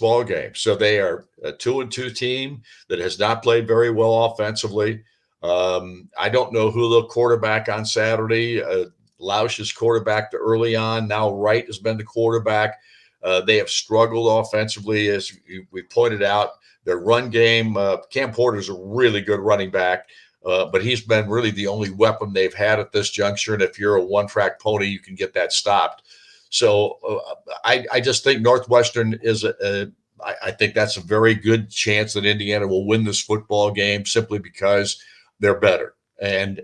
ball game. So they are a 2-2 team that has not played very well offensively. I don't know who the quarterback on Saturday. Lausch's quarterback early on. Now Wright has been the quarterback. They have struggled offensively, as we pointed out. Their run game, Cam Porter's a really good running back, but he's been really the only weapon they've had at this juncture. And if you're a one-track pony, you can get that stopped. So I just think Northwestern is I think that's a very good chance that Indiana will win this football game simply because they're better. And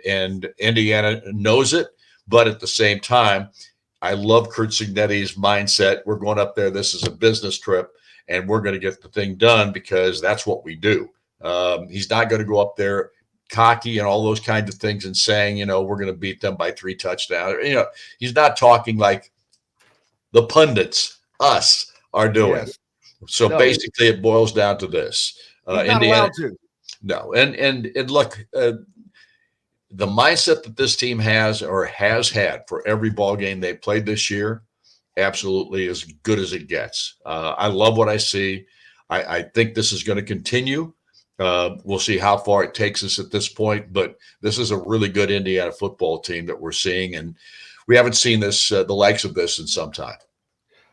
Indiana knows it. But at the same time, I love Kurt Cignetti's mindset. We're going up there. This is a business trip, and we're going to get the thing done because that's what we do. He's not going to go up there cocky and all those kinds of things and saying, we're going to beat them by 3 touchdowns. He's not talking like the pundits, us, are doing. Yes. So basically, it boils down to this: he's not allowed to. No, and look. The mindset that this team has or has had for every ball game they played this year, absolutely as good as it gets. I love what I see. I think this is going to continue. We'll see how far it takes us at this point, but this is a really good Indiana football team that we're seeing, and we haven't seen this the likes of this in some time.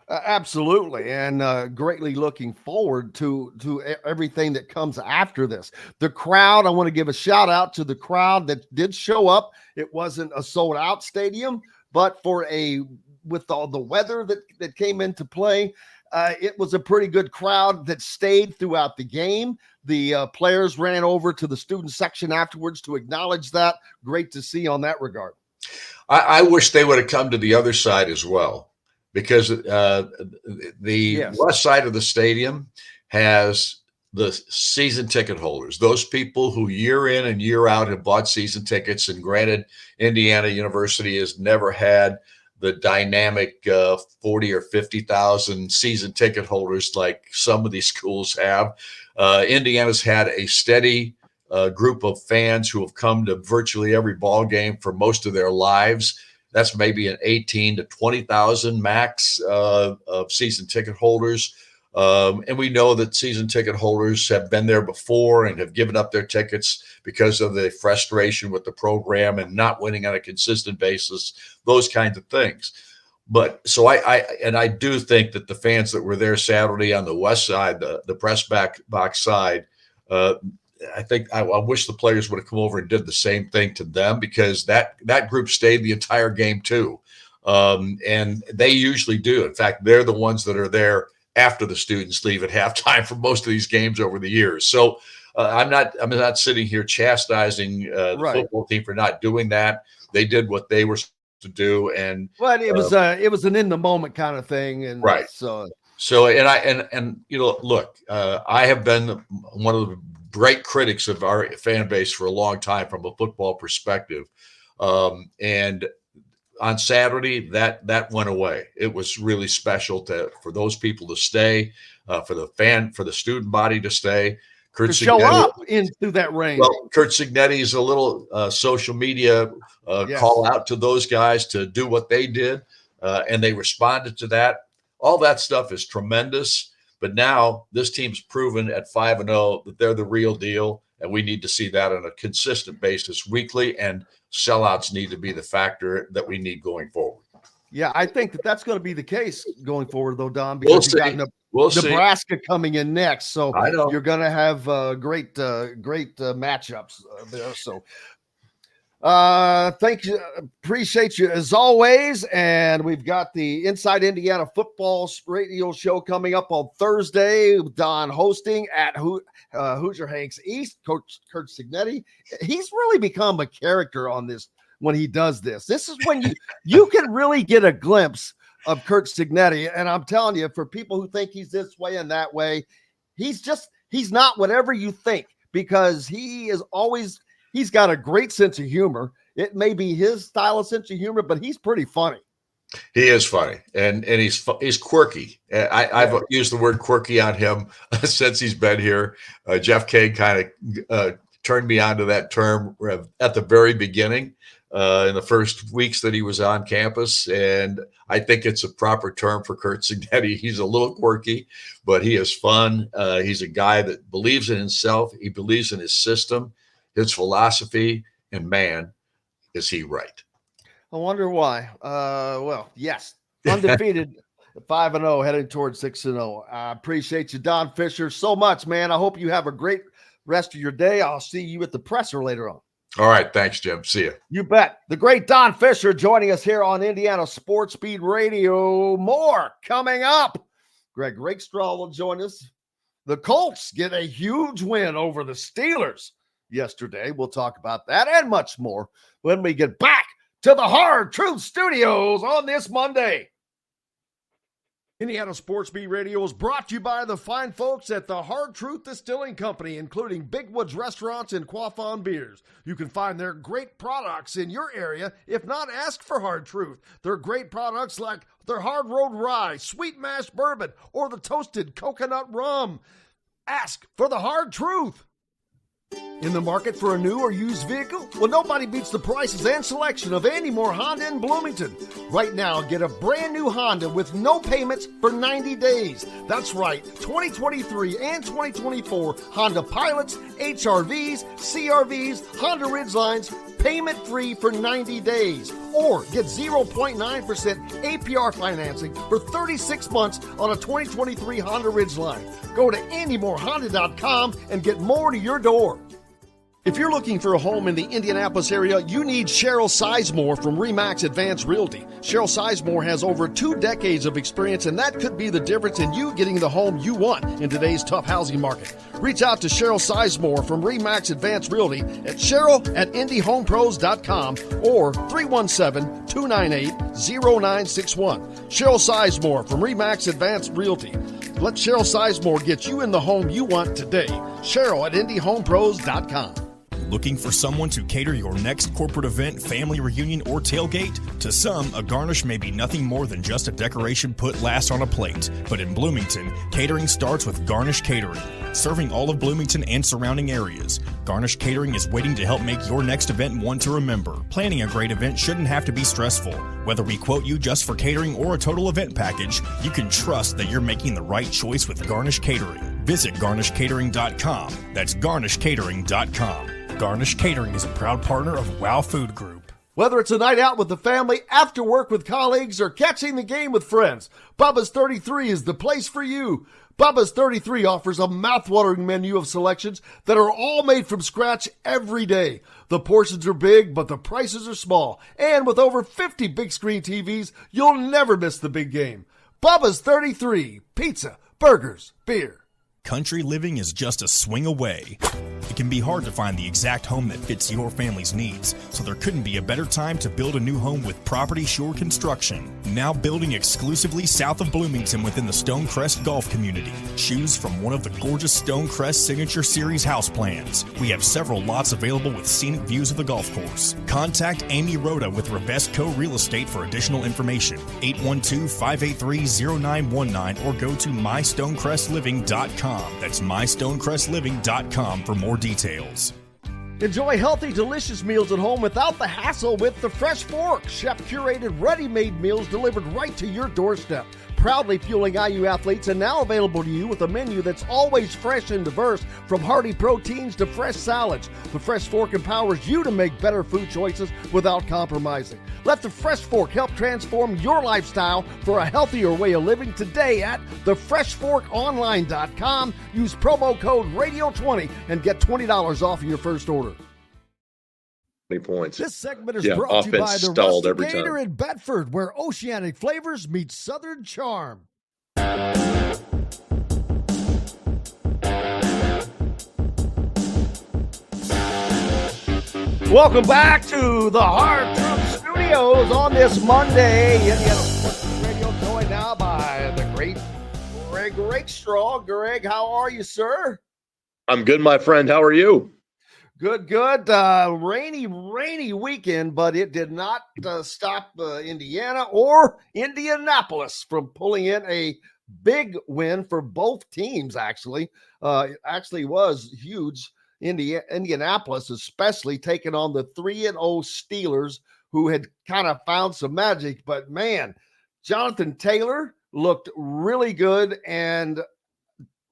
Absolutely, and greatly looking forward to everything that comes after this. The crowd, I want to give a shout out to the crowd that did show up. It wasn't a sold out stadium, but with all the weather that came into play, it was a pretty good crowd that stayed throughout the game. The players ran over to the student section afterwards to acknowledge that. Great to see on that regard. I wish they would have come to the other side as well, because the west side of the stadium has the season ticket holders, those people who year in and year out have bought season tickets. And granted, Indiana University has never had the dynamic 40 or 50,000 season ticket holders like some of these schools have. Indiana's had a steady group of fans who have come to virtually every ball game for most of their lives. That's maybe an 18 to 20,000 max of season ticket holders. And we know that season ticket holders have been there before and have given up their tickets because of the frustration with the program and not winning on a consistent basis, those kinds of things. But so I do think that the fans that were there Saturday on the west side, the press box side, I wish the players would have come over and did the same thing to them, because that group stayed the entire game too. And they usually do. In fact, they're the ones that are there after the students leave at halftime for most of these games over the years. So I'm not sitting here chastising the football team for not doing that. They did what they were supposed to do, and it was an in the moment kind of thing, and right. So look, I have been one of the great critics of our fan base for a long time from a football perspective, and on Saturday, that went away. It was really special for those people to stay, for the student body to stay. Kurt to show up into that rain. Well, Kurt Cignetti's a little social media call out to those guys to do what they did, and they responded to that. All that stuff is tremendous. But now this team's proven at 5-0 that they're the real deal, and we need to see that on a consistent basis weekly, and sellouts need to be the factor that we need going forward. Yeah, I think that's going to be the case going forward, though, Don, because you got Nebraska coming in next. So you're going to have great matchups there. So thank you. Appreciate you as always. And we've got the Inside Indiana Football Radio Show coming up on Thursday. Don hosting at Hoosier Hanks East. Coach Kurt Cignetti. He's really become a character on this when he does this. This is when you can really get a glimpse of Kurt Cignetti. And I'm telling you, for people who think he's this way and that way, he's not whatever you think, because he's got a great sense of humor. It may be his style of sense of humor, but he's pretty funny. He is funny, and he's quirky. I've used the word quirky on him since he's been here. Jeff Kane kind of turned me onto that term at the very beginning, in the first weeks that he was on campus. And I think it's a proper term for Curt Cignetti. He's a little quirky, but he is fun. He's a guy that believes in himself. He believes in his system, his philosophy, and man, is he right. I wonder why. Well, yes, undefeated. 5-0, heading towards 6-0. I appreciate you, Don Fischer, so much, man. I hope you have a great rest of your day. I'll see you at the presser later on. All right. Thanks, Jim. See you. You bet. The great Don Fischer joining us here on Indiana Sports Speed Radio. More coming up. Greg Rakestraw will join us. The Colts get a huge win over the Steelers yesterday. We'll talk about that and much more when we get back to the Hard Truth Studios on this Monday. Indiana Sports Beat Radio is brought to you by the fine folks at the Hard Truth Distilling Company, including Big Woods Restaurants and Quaffon Beers. You can find their great products in your area. If not, ask for Hard Truth. Their great products like their Hard Road Rye, Sweet Mash Bourbon, or the Toasted Coconut Rum. Ask for the Hard Truth. In the market for a new or used vehicle? Well, nobody beats the prices and selection of Andy Moore Honda in Bloomington. Right now, get a brand new Honda with no payments for 90 days. That's right, 2023 and 2024 Honda Pilots, HRVs, CRVs, Honda Ridgelines, payment-free for 90 days. Or get 0.9% APR financing for 36 months on a 2023 Honda Ridgeline. Go to AndyMooreHonda.com and get more to your door. If you're looking for a home in the Indianapolis area, you need Cheryl Sizemore from RE/MAX Advanced Realty. Cheryl Sizemore has over 2 decades of experience, and that could be the difference in you getting the home you want in today's tough housing market. Reach out to Cheryl Sizemore from RE/MAX Advanced Realty at Cheryl@IndyHomePros.com or 317-298-0961. Cheryl Sizemore from RE/MAX Advanced Realty. Let Cheryl Sizemore get you in the home you want today. Cheryl@IndyHomePros.com. Looking for someone to cater your next corporate event, family reunion, or tailgate? To some, a garnish may be nothing more than just a decoration put last on a plate. But in Bloomington, catering starts with Garnish Catering. Serving all of Bloomington and surrounding areas, Garnish Catering is waiting to help make your next event one to remember. Planning a great event shouldn't have to be stressful. Whether we quote you just for catering or a total event package, you can trust that you're making the right choice with Garnish Catering. Visit garnishcatering.com. That's garnishcatering.com. Garnish Catering is a proud partner of WOW Food Group. Whether it's a night out with the family, after work with colleagues, or catching the game with friends, Bubba's 33 is the place for you. Bubba's 33 offers a mouthwatering menu of selections that are all made from scratch every day. The portions are big, but the prices are small. And with over 50 big screen TVs, you'll never miss the big game. Bubba's 33, pizza, burgers, beer. Country living is just a swing away. It can be hard to find the exact home that fits your family's needs, so there couldn't be a better time to build a new home with Property Shore Construction. Now building exclusively south of Bloomington within the Stonecrest Golf Community. Choose from one of the gorgeous Stonecrest Signature Series house plans. We have several lots available with scenic views of the golf course. Contact Amy Rhoda with Revesco Real Estate for additional information. 812-583-0919 or go to mystonecrestliving.com. That's mystonecrestliving.com for more details. Enjoy healthy, delicious meals at home without the hassle with the Fresh Fork. Chef-curated, ready-made meals delivered right to your doorstep. Proudly fueling IU athletes and now available to you with a menu that's always fresh and diverse, from hearty proteins to fresh salads. The Fresh Fork empowers you to make better food choices without compromising. Let the Fresh Fork help transform your lifestyle for a healthier way of living today at thefreshforkonline.com. Use promo code RADIO20 and get $20 off your first order. Points. This segment is brought to you by the stalled Rusty Gator in Bedford, where oceanic flavors meet southern charm. Welcome back to the Hard Truth Studios on this Monday. Indiana Sports Radio, joined now by the great Greg Rakestraw. Greg, how are you, sir? I'm good, my friend. How are you? Good. Rainy weekend, but it did not stop Indiana or Indianapolis from pulling in a big win for both teams, actually. It actually was huge. Indianapolis, especially taking on the 3-0 Steelers, who had kind of found some magic. But man, Jonathan Taylor looked really good, and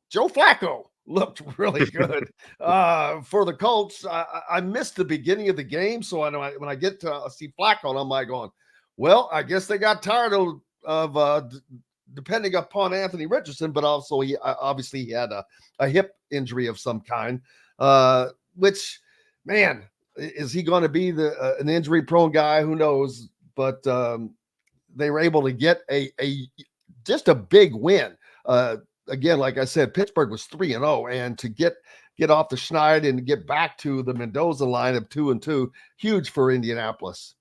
Joe Flacco looked really good for the Colts. I missed the beginning of the game, so when I get to see Flacco, I'm like going, well, I guess they got tired of depending upon Anthony Richardson, but also he obviously he had a hip injury of some kind, which, man, is he going to be an injury-prone guy? Who knows? But they were able to get just a big win. Again, like I said, Pittsburgh was 3-0, and to get off the schneid and get back to the Mendoza line of 2-2, huge for Indianapolis.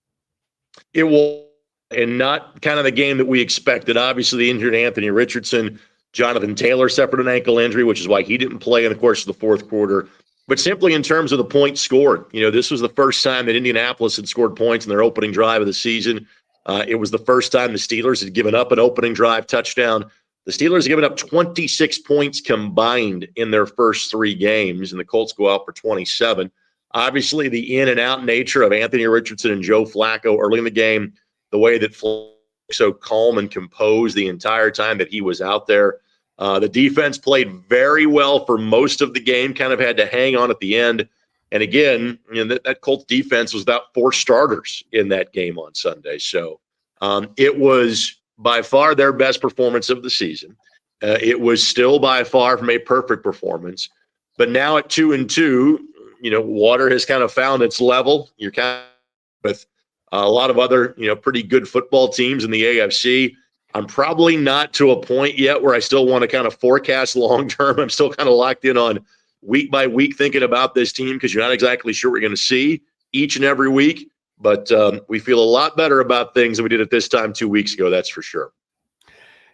It will, and not kind of the game that we expected. Obviously, the injured Anthony Richardson, Jonathan Taylor suffered an ankle injury, which is why he didn't play in the course of the fourth quarter. But simply in terms of the points scored, this was the first time that Indianapolis had scored points in their opening drive of the season. It was the first time the Steelers had given up an opening drive touchdown. The Steelers have given up 26 points combined in their first 3 games, and the Colts go out for 27. Obviously, the in and out nature of Anthony Richardson and Joe Flacco early in the game, the way that Flacco was so calm and composed the entire time that he was out there. The defense played very well for most of the game, kind of had to hang on at the end. And again, that Colts defense was about 4 starters in that game on Sunday. So it was by far their best performance of the season. It was still by far from a perfect performance. But now at 2-2, water has kind of found its level. You're kind of with a lot of other, pretty good football teams in the AFC. I'm probably not to a point yet where I still want to kind of forecast long term. I'm still kind of locked in on week by week thinking about this team because you're not exactly sure what you're going to see each and every week. But we feel a lot better about things than we did at this time 2 weeks ago. That's for sure.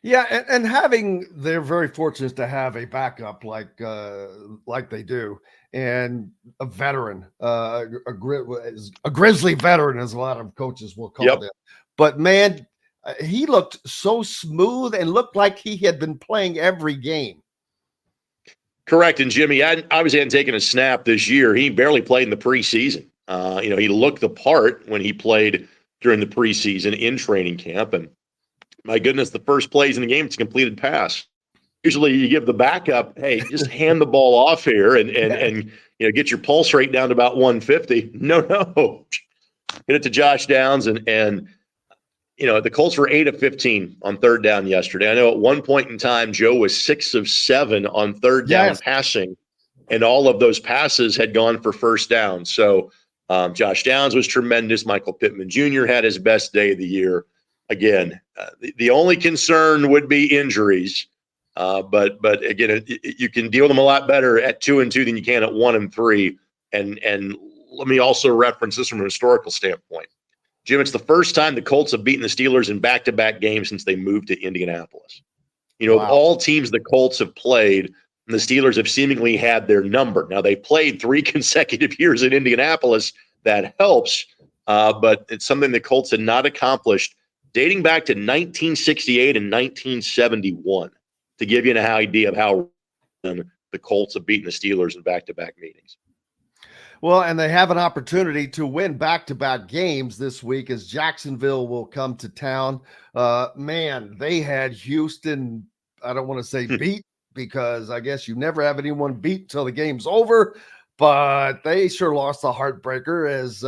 Yeah, and they're very fortunate to have a backup like they do, and a veteran, a grizzly veteran, as a lot of coaches will call them. But man, he looked so smooth and looked like he had been playing every game. Correct. And Jimmy, obviously hadn't taken a snap this year. He barely played in the preseason. He looked the part when he played during the preseason in training camp. And my goodness, the first plays in the game, it's a completed pass. Usually you give the backup, hey, just hand the ball off here and get your pulse rate down to about 150. No. Hit it to Josh Downs and the Colts were 8 of 15 on third down yesterday. I know at one point in time, Joe was 6 of 7 on third down passing, and all of those passes had gone for first down. So Josh Downs was tremendous. Michael Pittman Jr. had his best day of the year. Again, the only concern would be injuries. But again, you can deal with them a lot better at 2-2 than you can at 1-3. And let me also reference this from a historical standpoint. Jim, it's the first time the Colts have beaten the Steelers in back-to-back games since they moved to Indianapolis. Of all teams the Colts have played, the Steelers have seemingly had their number. Now, they played 3 consecutive years in Indianapolis. That helps, but it's something the Colts had not accomplished dating back to 1968 and 1971, to give you an idea of how the Colts have beaten the Steelers in back-to-back meetings. Well, and they have an opportunity to win back-to-back games this week as Jacksonville will come to town. Man, they had Houston, I don't want to say beat, because I guess you never have anyone beat till the game's over, but they sure lost a heartbreaker as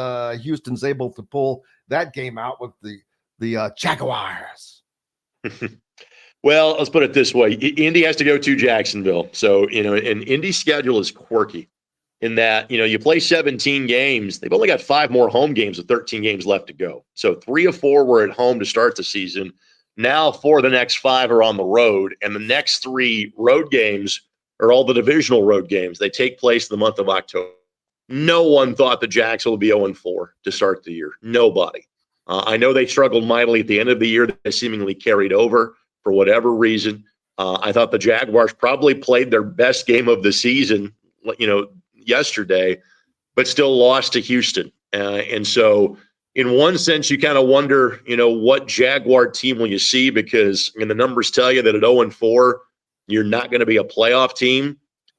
Houston's able to pull that game out with the Jaguars. Well, let's put it this way. Indy has to go to Jacksonville. So, and Indy's schedule is quirky in that, you play 17 games. They've only got 5 more home games with 13 games left to go. So 3 of 4 were at home to start the season. Now 4 of the next 5 are on the road. And the next 3 road games are all the divisional road games. They take place in the month of October. No one thought the Jags would be 0-4 to start the year. Nobody. I know they struggled mightily at the end of the year. They seemingly carried over for whatever reason. I thought the Jaguars probably played their best game of the season, yesterday, but still lost to Houston. And so in one sense, you kind of wonder, what Jaguar team will you see? Because the numbers tell you that at 0-4, you're not going to be a playoff team.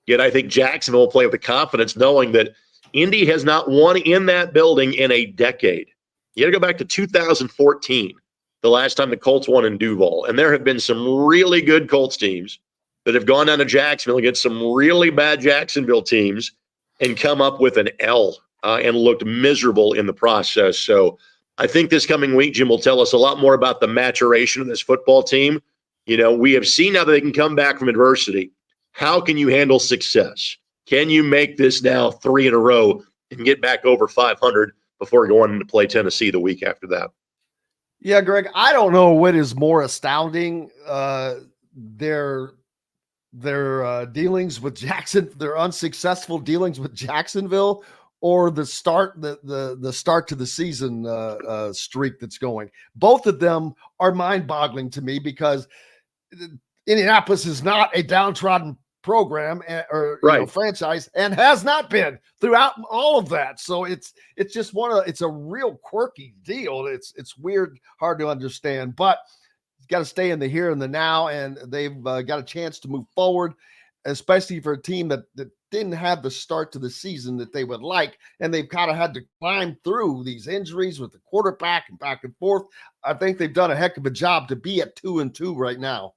Yet I think Jacksonville will play with the confidence knowing that Indy has not won in that building in a decade. You got to go back to 2014, the last time the Colts won in Duval. And there have been some really good Colts teams that have gone down to Jacksonville against some really bad Jacksonville teams and come up with an L and looked miserable in the process. So I think this coming week, Jim will tell us a lot more about the maturation of this football team. You know, we have seen how they can come back from adversity. How can you handle success? Can you make this now 3 in a row and get back over 500 before going to play Tennessee the week after that? Yeah, Greg, I don't know what is more astounding, their dealings with Jackson, their unsuccessful dealings with Jacksonville, or the start to the season streak that's going. Both of them are mind-boggling to me because Indianapolis is not a downtrodden program or franchise, and has not been throughout all of that. So it's just it's a real quirky deal. It's weird, hard to understand, but it's got to stay in the here and the now, and they've got a chance to move forward, especially for a team that didn't have the start to the season that they would like, and they've kind of had to climb through these injuries with the quarterback and back and forth. I think they've done a heck of a job to be at 2-2 right now.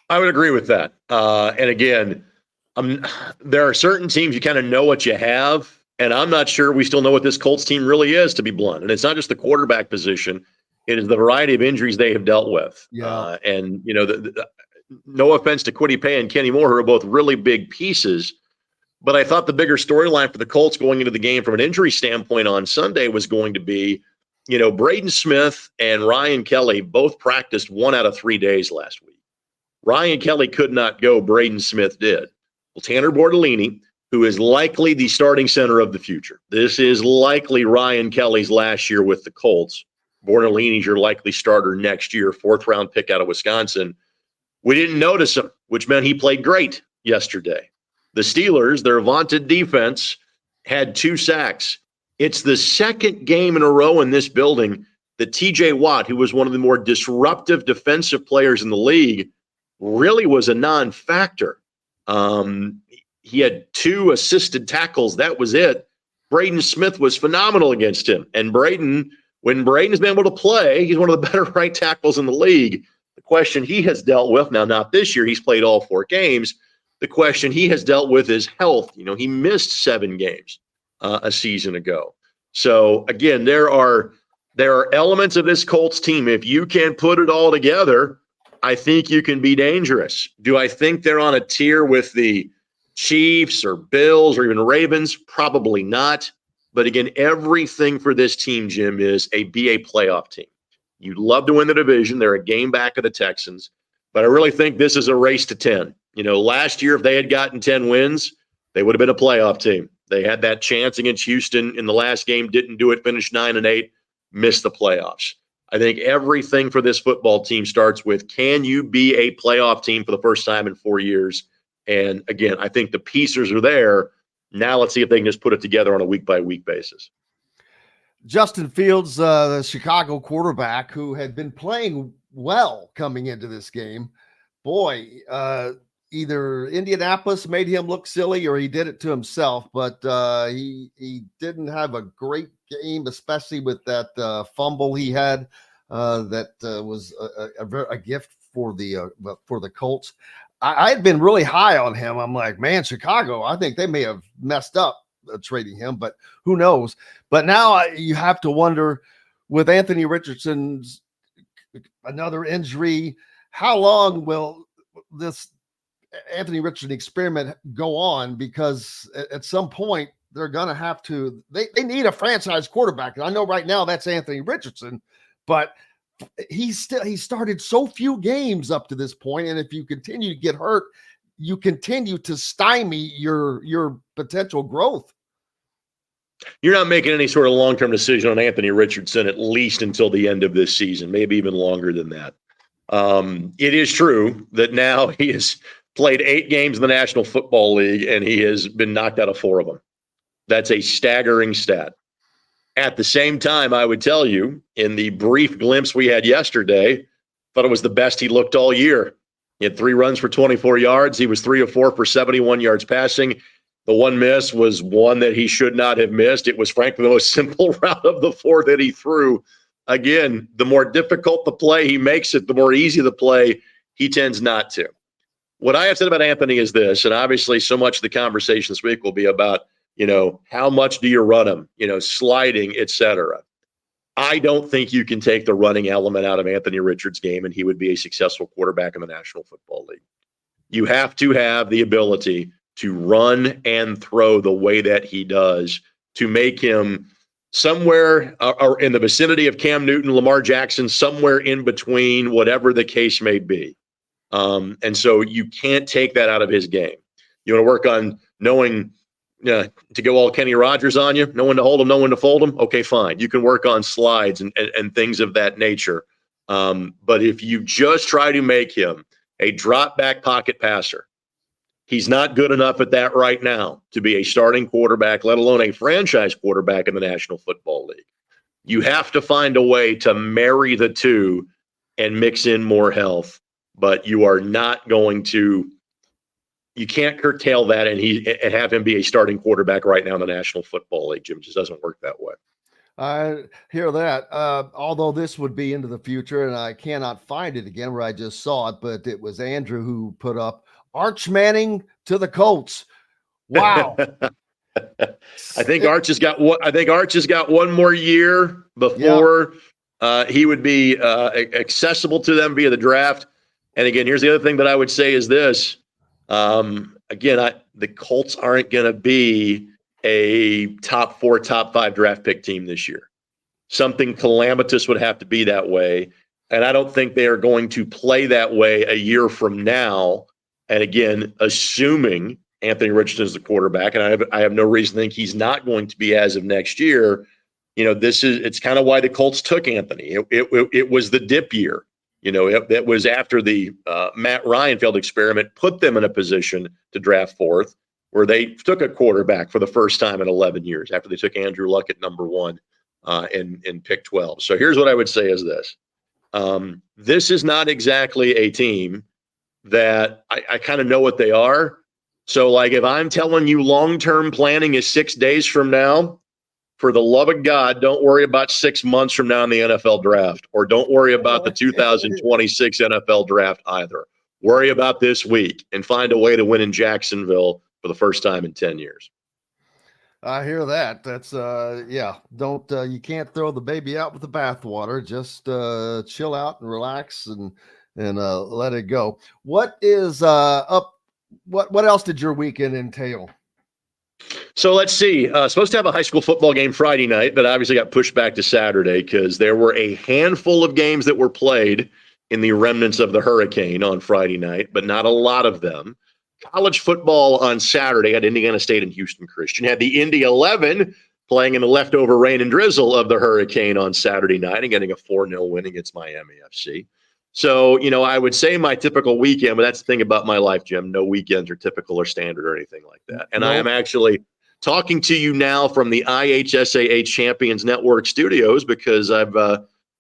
I would agree with that. And again, there are certain teams you kind of know what you have, and I'm not sure we still know what this Colts team really is, to be blunt. And it's not just the quarterback position; it is the variety of injuries they have dealt with. Yeah. And you know, no offense to Kwity Paye and Kenny Moore, who are both really big pieces, but I thought the bigger storyline for the Colts going into the game from an injury standpoint on Sunday was going to be, you know, Braden Smith and Ryan Kelly both practiced 1 out of 3 days last week. Ryan Kelly could not go. Braden Smith did. Well, Tanner Bortolini, who is likely the starting center of the future. This is likely Ryan Kelly's last year with the Colts. Bortolini's your likely starter next year, 4th-round pick out of Wisconsin. We didn't notice him, which meant he played great yesterday. The Steelers, their vaunted defense, had 2 sacks. It's the second game in a row in this building that T.J. Watt, who was one of the more disruptive defensive players in the league, really was a non-factor. He had 2 assisted tackles. That was it. Braden Smith was phenomenal against him. And when Braden's been able to play, he's one of the better right tackles in the league. The question he has dealt with, now not this year, he's played all 4 games. The question he has dealt with is health. You know, he missed 7 games a season ago. So again, there are elements of this Colts team. If you can put it all together, I think you can be dangerous. Do I think they're on a tier with the Chiefs or Bills or even Ravens? Probably not. But again, everything for this team, Jim, is be a playoff team. You'd love to win the division. They're a game back of the Texans. But I really think this is a race to 10. You know, last year, if they had gotten 10 wins, they would have been a playoff team. They had that chance against Houston in the last game, didn't do it, finished 9-8, missed the playoffs. I think everything for this football team starts with, can you be a playoff team for the first time in 4 years? And again, I think the pieces are there. Now let's see if they can just put it together on a week-by-week basis. Justin Fields, the Chicago quarterback, who had been playing well coming into this game, boy, either Indianapolis made him look silly or he did it to himself, but he didn't have a great game, especially with that fumble he had that was a gift for the Colts. I had been really high on him. I'm like, man, Chicago, I think they may have messed up trading him, but who knows? But now you have to wonder, with Anthony Richardson's another injury, how long will this Anthony Richardson experiment go on? Because at some point they're going to have to, they need a franchise quarterback. And I know right now that's Anthony Richardson, but he started so few games up to this point. And if you continue to get hurt, you continue to stymie your potential growth. You're not making any sort of long-term decision on Anthony Richardson, at least until the end of this season, maybe even longer than that. It is true that now he has played 8 games in the National Football League, and he has been knocked out of 4 of them. That's a staggering stat. At the same time, I would tell you, in the brief glimpse we had yesterday, thought it was the best he looked all year. He had 3 runs for 24 yards. He was 3 of 4 for 71 yards passing. The one miss was one that he should not have missed. It was, frankly, the most simple route of the 4 that he threw. Again, the more difficult the play he makes it, the more easy the play he tends not to. What I have said about Anthony is this, and obviously so much of the conversation this week will be about, how much do you run him, sliding, et cetera. I don't think you can take the running element out of Anthony Richards' game and he would be a successful quarterback in the National Football League. You have to have the ability to run and throw the way that he does to make him somewhere or in the vicinity of Cam Newton, Lamar Jackson, somewhere in between, whatever the case may be. And so you can't take that out of his game. You want to work on knowing to go all Kenny Rogers on you, know when to hold him, know when to fold him. Okay, fine. You can work on slides and things of that nature. But if you just try to make him a drop back pocket passer, he's not good enough at that right now to be a starting quarterback, let alone a franchise quarterback in the National Football League. You have to find a way to marry the two and mix in more health, but you are not going to. You can't curtail that and have him be a starting quarterback right now in the National Football League. Jim, just doesn't work that way. I hear that. Although this would be into the future, and I cannot find it again where I just saw it, but it was Andrew who put up Arch Manning to the Colts. Wow. I think Arch has got one more year before he would be accessible to them via the draft. And again, here's the other thing that I would say is this. The Colts aren't going to be a top 4, top 5 draft pick team this year. Something calamitous would have to be that way. And I don't think they are going to play that way a year from now. And again, assuming Anthony Richardson is the quarterback, and I have no reason to think he's not going to be as of next year. It's kind of why the Colts took Anthony. It was the dip year. That was after the Matt Ryan failed experiment put them in a position to draft 4th, where they took a quarterback for the first time in 11 years after they took Andrew Luck at number 1 in pick 12. So here's what I would say is this. This is not exactly a team that I kind of know what they are. So like if I'm telling you long-term planning is 6 days from now, for the love of God, don't worry about 6 months from now in the NFL draft, or don't worry about the 2026 NFL draft either. Worry about this week and find a way to win in Jacksonville for the first time in 10 years. I hear that. That's don't you can't throw the baby out with the bathwater. Just chill out and relax and let it go. What is up? What else did your weekend entail? So let's see. Supposed to have a high school football game Friday night, but obviously got pushed back to Saturday because there were a handful of games that were played in the remnants of the hurricane on Friday night, but not a lot of them. College football on Saturday had Indiana State and Houston Christian. Had the Indy 11 playing in the leftover rain and drizzle of the hurricane on Saturday night and getting a 4-0 win against Miami FC. So, I would say my typical weekend, but that's the thing about my life, Jim. No weekends are typical or standard or anything like that. And I am actually talking to you now from the IHSAA Champions Network studios because I've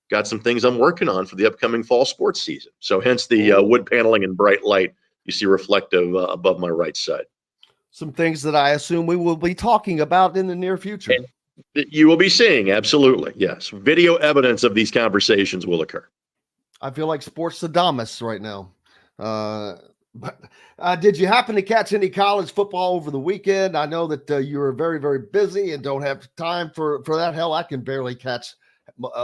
got some things I'm working on for the upcoming fall sports season. So hence the wood paneling and bright light you see reflective above my right side. Some things that I assume we will be talking about in the near future. You will be seeing, absolutely, yes. Video evidence of these conversations will occur. I feel like Sports Sadamas right now. But did you happen to catch any college football over the weekend? I know that you were very, very busy and don't have time for that. Hell, I can barely catch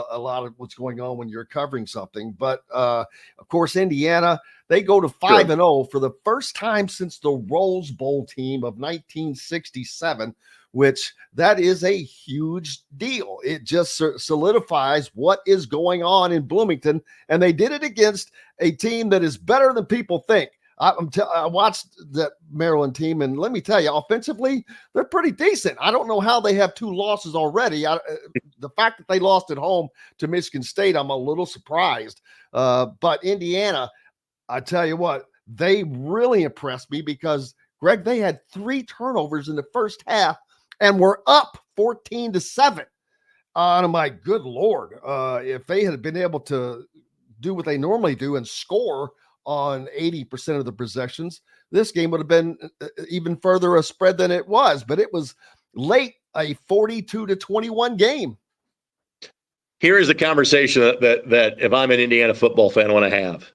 a lot of what's going on when you're covering something. But, of course, Indiana, they go to 5-0 for the first time since the Rose Bowl team of 1967, which that is a huge deal. It just solidifies what is going on in Bloomington. And they did it against a team that is better than people think. I watched that Maryland team, and let me tell you, offensively, they're pretty decent. I don't know how they have 2 losses already. The fact that they lost at home to Michigan State, I'm a little surprised. But Indiana, I tell you what, they really impressed me because, Greg, they had 3 turnovers in the first half and were up 14-7. And I'm like, good Lord, if they had been able to do what they normally do and score on 80% of the possessions, this game would have been even further a spread than it was. But it was late, a 42-21 game. Here is the conversation that if I'm an Indiana football fan, I want to have.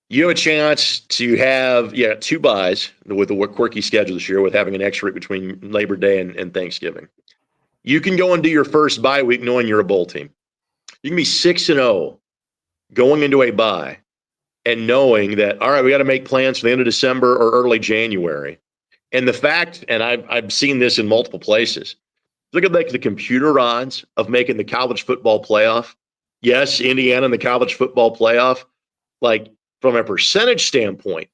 You have a chance to have, 2 byes with the quirky schedule this year with having an extra week between Labor Day and Thanksgiving. You can go and do your first bye week knowing you're a bowl team. You can be 6-0 going into a bye and knowing that, all right, we got to make plans for the end of December or early January. And the fact, and I've seen this in multiple places, look at like the computer odds of making the college football playoff. Yes, Indiana in the college football playoff. Like from a percentage standpoint,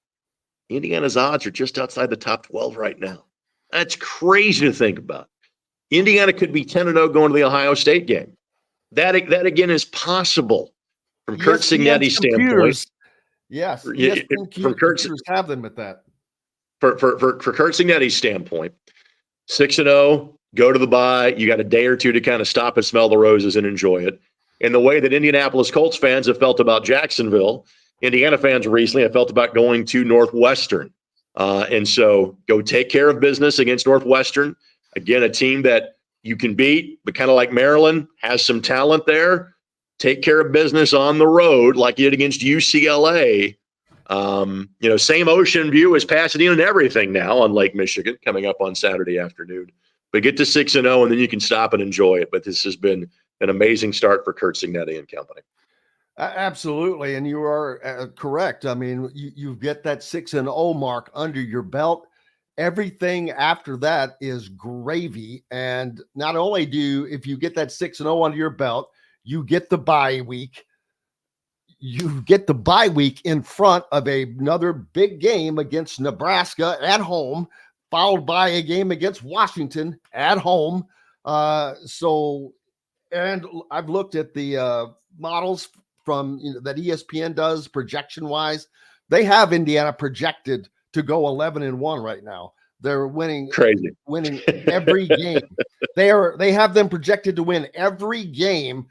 Indiana's odds are just outside the top 12 right now. That's crazy to think about. Indiana could be 10-0 going to the Ohio State game. That again is possible from Kurt Cignetti's standpoint. Yes, from Kurt have them at that. For Kurt Cignetti's standpoint, 6-0. Go to the bye. You got a day or two to kind of stop and smell the roses and enjoy it. In the way that Indianapolis Colts fans have felt about Jacksonville, Indiana fans recently have felt about going to Northwestern. And so go take care of business against Northwestern. Again, a team that you can beat, but kind of like Maryland, has some talent there. Take care of business on the road like you did against UCLA. Same ocean view as Pasadena and everything now on Lake Michigan coming up on Saturday afternoon. But get to 6-0, and then you can stop and enjoy it. But this has been an amazing start for Kurt Cignetti and company. Absolutely, and you are correct. I mean, you get that 6-0 mark under your belt. Everything after that is gravy. And not only if you get that 6-0 under your belt, you get the bye week. You get the bye week in front of another big game against Nebraska at home, followed by a game against Washington at home. And I've looked at the models from that ESPN does projection-wise. They have Indiana projected to go 11-1 right now. They're winning every game. They have them projected to win every game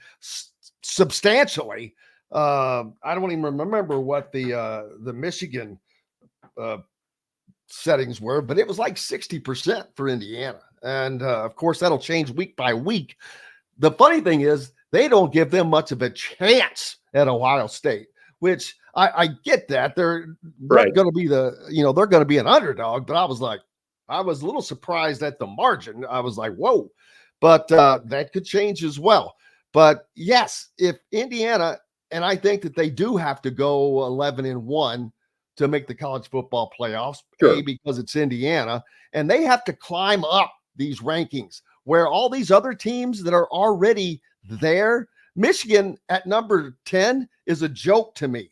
substantially. I don't even remember what the Michigan settings were, but it was like 60% for Indiana. And of course, that'll change week by week. The funny thing is they don't give them much of a chance at Ohio State, which I get that. They're going to be they're going to be an underdog, but I was a little surprised at the margin. I was like, whoa, but that could change as well. But yes, if Indiana, and I think that they do have to go 11-1 to make the college football playoffs, sure. Because it's Indiana, and they have to climb up these rankings where all these other teams that are already there, Michigan at number 10 is a joke to me.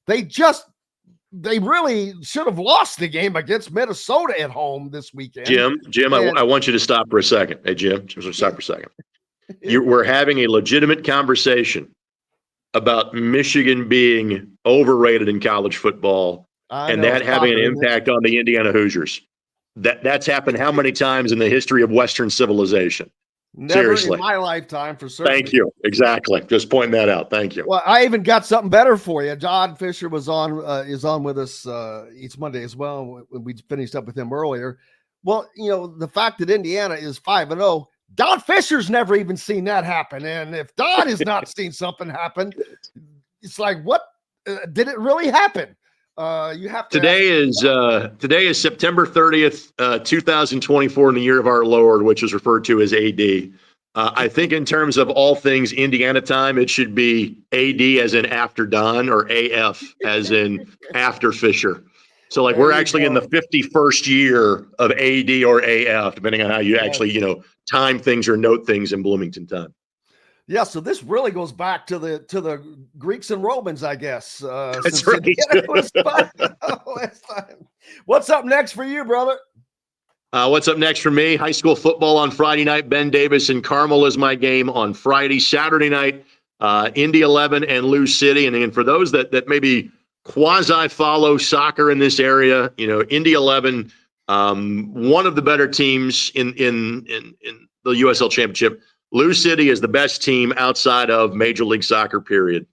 They really should have lost the game against Minnesota at home this weekend. Jim, I want you to stop for a second. Hey, Jim, stop for a second. We're having a legitimate conversation about Michigan being overrated in college football and that having an impact on the Indiana Hoosiers. That's happened how many times in the history of Western civilization? Never Seriously. In my lifetime, for certain. Thank you. Exactly. Just pointing that out. Thank you. Well, I even got something better for you. John Fischer is on with us each Monday as well. We finished up with him earlier. Well, the fact that Indiana is 5-0, Don Fisher's never even seen that happen. And if Don has not seen something happen, it's like, what did it really happen? You have to. Today is September 30th, 2024, in the year of our Lord, which is referred to as AD. I think in terms of all things Indiana time, it should be AD as in after Don, or AF as in after Fisher. So like we're actually in the 51st year of AD or AF, depending on how you actually, time things or note things in Bloomington time. Yeah, so this really goes back to the Greeks and Romans, I guess. That's right. What's up next for you, brother? What's up next for me? High school football on Friday night. Ben Davis and Carmel is my game on Friday. Saturday night, Indy 11 and Lou City. And for those that maybe quasi follow soccer in this area, Indy 11, one of the better teams in the USL Championship. Lou City is the best team outside of Major League Soccer, period.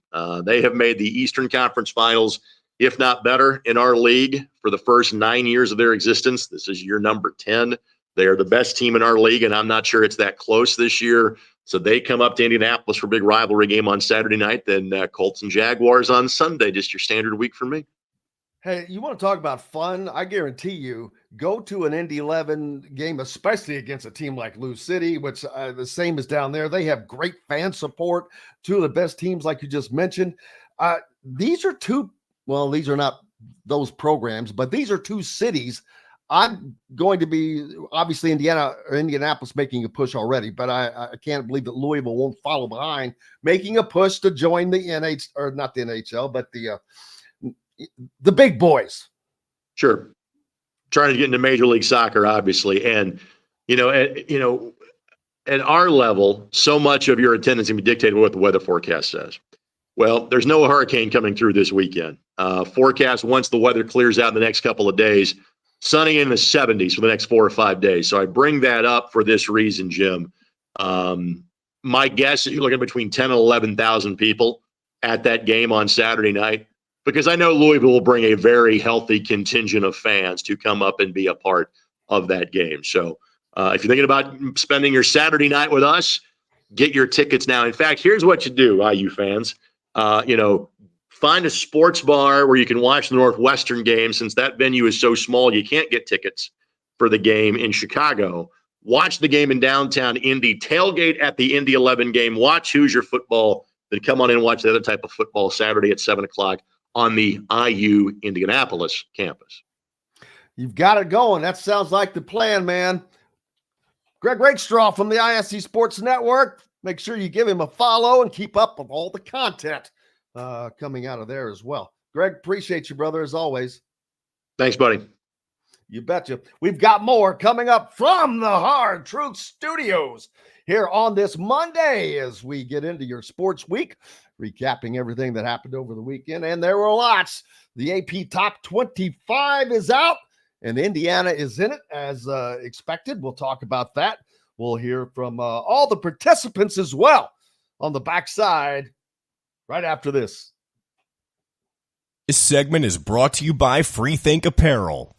They have made the Eastern Conference Finals if not better, in our league for the first 9 years of their existence. This is year number 10. They are the best team in our league, and I'm not sure it's that close this year. So they come up to Indianapolis for a big rivalry game on Saturday night, then Colts and Jaguars on Sunday, just your standard week for me. Hey, you want to talk about fun? I guarantee you, go to an Indy 11 game, especially against a team like Lou City, which the same as down there. They have great fan support, two of the best teams like you just mentioned. These are these are not those programs, but these are two cities. I'm going to be, obviously, Indianapolis making a push already, but I can't believe that Louisville won't follow behind, making a push to join the not the NHL, but the big boys. Sure. Trying to get into Major League Soccer, obviously. And, at our level, so much of your attendance can be dictated by what the weather forecast says. Well, there's no hurricane coming through this weekend. Forecast, once the weather clears out in the next couple of days, sunny in the 70s for the next 4 or 5 days. So I bring that up for this reason, Jim. My guess is you're looking at between 10 and 11,000 people at that game on Saturday night, because I know Louisville will bring a very healthy contingent of fans to come up and be a part of that game. So if you're thinking about spending your Saturday night with us, get your tickets now. In fact, here's what you do, IU fans. Find a sports bar where you can watch the Northwestern game, since that venue is so small you can't get tickets for the game in Chicago. Watch the game in downtown Indy, tailgate at the Indy 11 game, watch Hoosier football, then come on in and watch the other type of football Saturday at 7 o'clock on the IU Indianapolis campus. You've got it going. That sounds like the plan, man. Greg Rakestraw from the ISC Sports Network. Make sure you give him a follow and keep up with all the content coming out of there as well. Greg, appreciate you, brother, as always. Thanks, buddy. You betcha. We've got more coming up from the Hard Truth Studios here on this Monday as we get into your sports week, recapping everything that happened over the weekend. And there were lots. The AP Top 25 is out, and Indiana is in it as expected. We'll talk about that. We'll hear from all the participants as well on the backside right after this. This segment is brought to you by Freethink Apparel.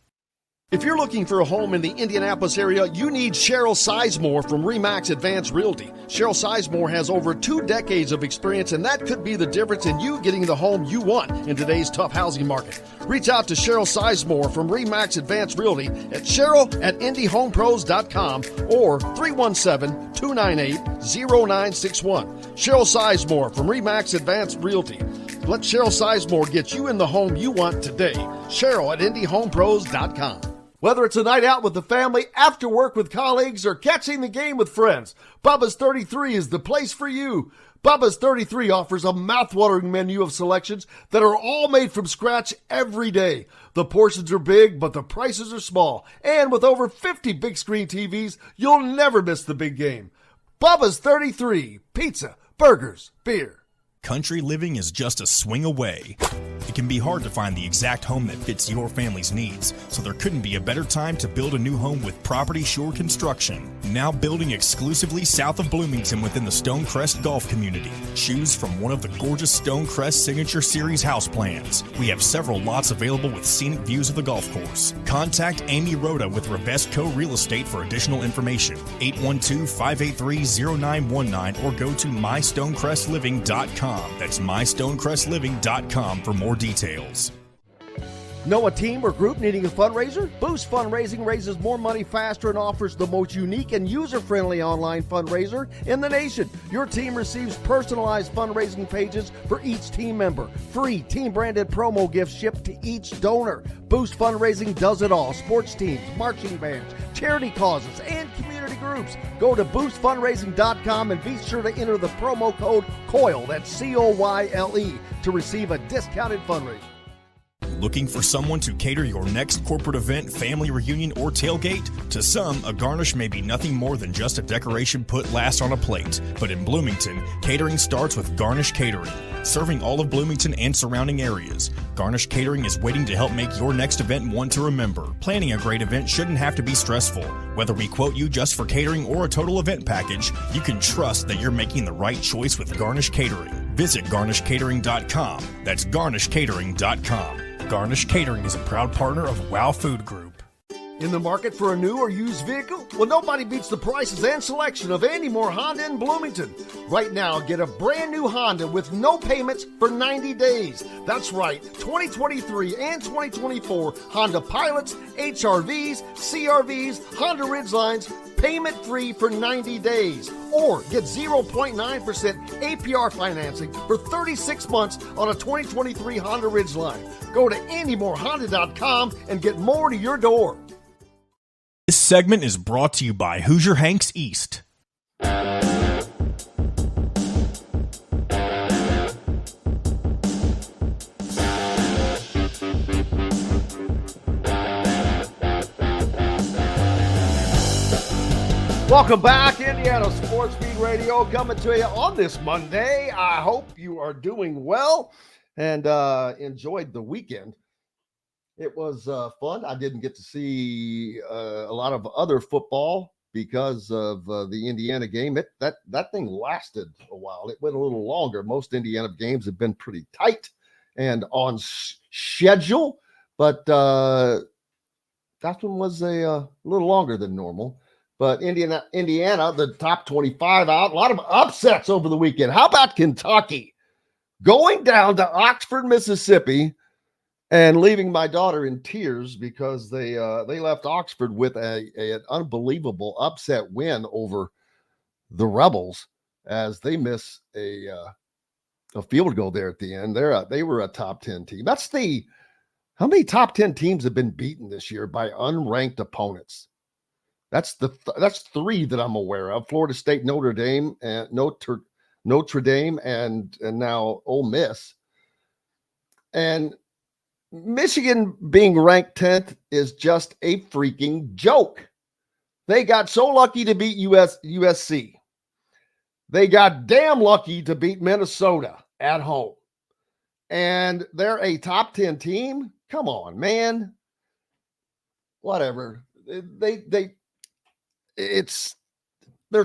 If you're looking for a home in the Indianapolis area, you need Cheryl Sizemore from RE/MAX Advanced Realty. Cheryl Sizemore has over 2 decades of experience, and that could be the difference in you getting the home you want in today's tough housing market. Reach out to Cheryl Sizemore from RE/MAX Advanced Realty at cheryl@indyhomepros.com or 317-298-0961. Cheryl Sizemore from RE/MAX Advanced Realty. Let Cheryl Sizemore get you in the home you want today. Cheryl@indyhomepros.com. Whether it's a night out with the family, after work with colleagues, or catching the game with friends, Bubba's 33 is the place for you. Bubba's 33 offers a mouthwatering menu of selections that are all made from scratch every day. The portions are big, but the prices are small. And with over 50 big screen TVs, you'll never miss the big game. Bubba's 33, pizza, burgers, beer. Country living is just a swing away. It can be hard to find the exact home that fits your family's needs, so there couldn't be a better time to build a new home with Property Shore Construction. Now building exclusively south of Bloomington within the Stonecrest Golf Community. Choose from one of the gorgeous Stonecrest Signature Series house plans. We have several lots available with scenic views of the golf course. Contact Amy Rhoda with Revesco Real Estate for additional information. 812-583-0919 or go to mystonecrestliving.com. That's mystonecrestliving.com for more details. Know a team or group needing a fundraiser? Boost Fundraising raises more money faster and offers the most unique and user-friendly online fundraiser in the nation. Your team receives personalized fundraising pages for each team member. Free team-branded promo gifts shipped to each donor. Boost Fundraising does it all. Sports teams, marching bands, charity causes, and community groups. Go to boostfundraising.com and be sure to enter the promo code COYLE, that's COYLE, to receive a discounted fundraiser. Looking for someone to cater your next corporate event, family reunion, or tailgate? To some, a garnish may be nothing more than just a decoration put last on a plate. But in Bloomington, catering starts with Garnish Catering. Serving all of Bloomington and surrounding areas, Garnish Catering is waiting to help make your next event one to remember. Planning a great event shouldn't have to be stressful. Whether we quote you just for catering or a total event package, you can trust that you're making the right choice with Garnish Catering. Visit garnishcatering.com. That's garnishcatering.com. Garnish Catering is a proud partner of Wow Food Group. In the market for a new or used vehicle? Well, nobody beats the prices and selection of Andy Moore Honda in Bloomington. Right now, get a brand new Honda with no payments for 90 days. That's right, 2023 and 2024 Honda Pilots, HRVs, CRVs, Honda Ridgelines, payment-free for 90 days. Or get 0.9% APR financing for 36 months on a 2023 Honda Ridgeline. Go to AndyMooreHonda.com and get more to your door. This segment is brought to you by Hoosier Hanks East. Welcome back, Indiana Sports Feed Radio, coming to you on this Monday. I hope you are doing well and enjoyed the weekend. It was fun. I didn't get to see a lot of other football because of the Indiana game. That thing lasted a while. It went a little longer. Most Indiana games have been pretty tight and on schedule, but that one was a little longer than normal. But Indiana, the top 25 out. A lot of upsets over the weekend. How about Kentucky going down to Oxford, Mississippi, and leaving my daughter in tears because they left Oxford with an unbelievable upset win over the Rebels as they miss a field goal there at the end. They were a top 10 team. How many top 10 teams have been beaten this year by unranked opponents? That's three that I'm aware of: Florida State, Notre Dame, and Notre Dame, and now Ole Miss. And Michigan being ranked 10th is just a freaking joke. They got so lucky to beat USC. They got damn lucky to beat Minnesota at home. And they're a top 10 team? Come on, man. Whatever. They're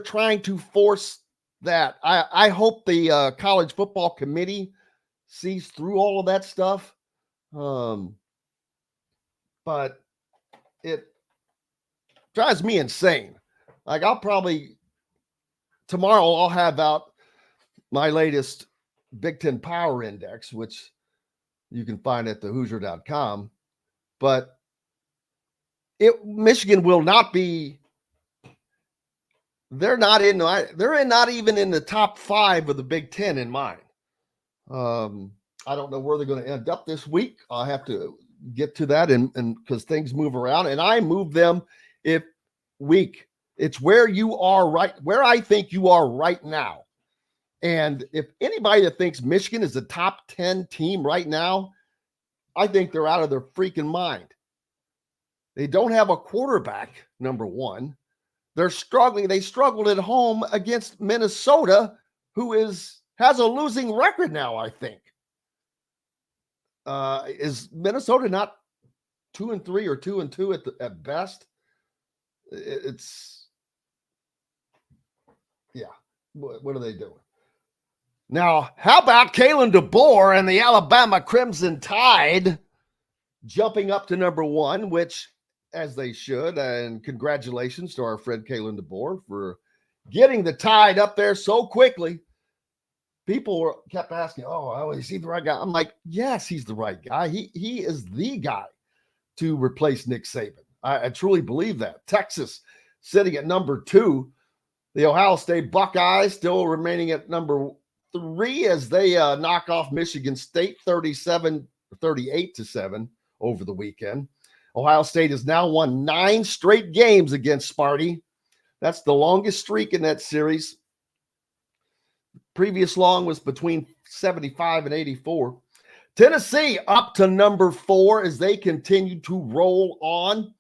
trying to force that. I hope the college football committee sees through all of that stuff. But it drives me insane. Like, tomorrow I'll have out my latest Big Ten Power Index, which you can find at thehoosier.com. But Michigan will not be. They're not even in the top 5 of the Big Ten in mine. I don't know where they're going to end up this week. I'll have to get to that, and because things move around, and I move them week. It's where you are where I think you are right now. And if anybody that thinks Michigan is a top 10 team right now, I think they're out of their freaking mind. They don't have a quarterback, number one. They're struggling. They struggled at home against Minnesota, who has a losing record now, I think. Is Minnesota not 2-3 or 2-2 at best? What are they doing? Now, how about Kalen DeBoer and the Alabama Crimson Tide jumping up to number 1, which, as they should, and congratulations to our friend Kalen DeBoer for getting the Tide up there so quickly. People kept asking, oh, is he the right guy? I'm like, yes, he's the right guy. He is the guy to replace Nick Saban. I truly believe that. Texas sitting at number 2. The Ohio State Buckeyes still remaining at number 3 as they knock off Michigan State 38-7 over the weekend. Ohio State has now won 9 straight games against Sparty. That's the longest streak in that series. Previous long was between 75 and 84. Tennessee up to number 4 as they continue to roll on.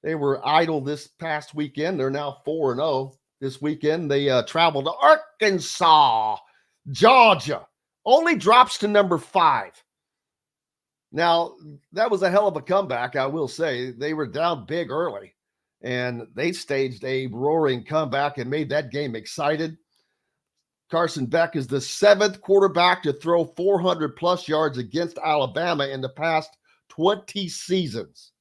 They were idle this past weekend. They're now 4-0. This weekend, they traveled to Arkansas, Georgia. Only drops to number 5. Now, that was a hell of a comeback, I will say. They were down big early, and they staged a roaring comeback and made that game excited. Carson Beck is the 7th quarterback to throw 400 plus yards against Alabama in the past 20 seasons.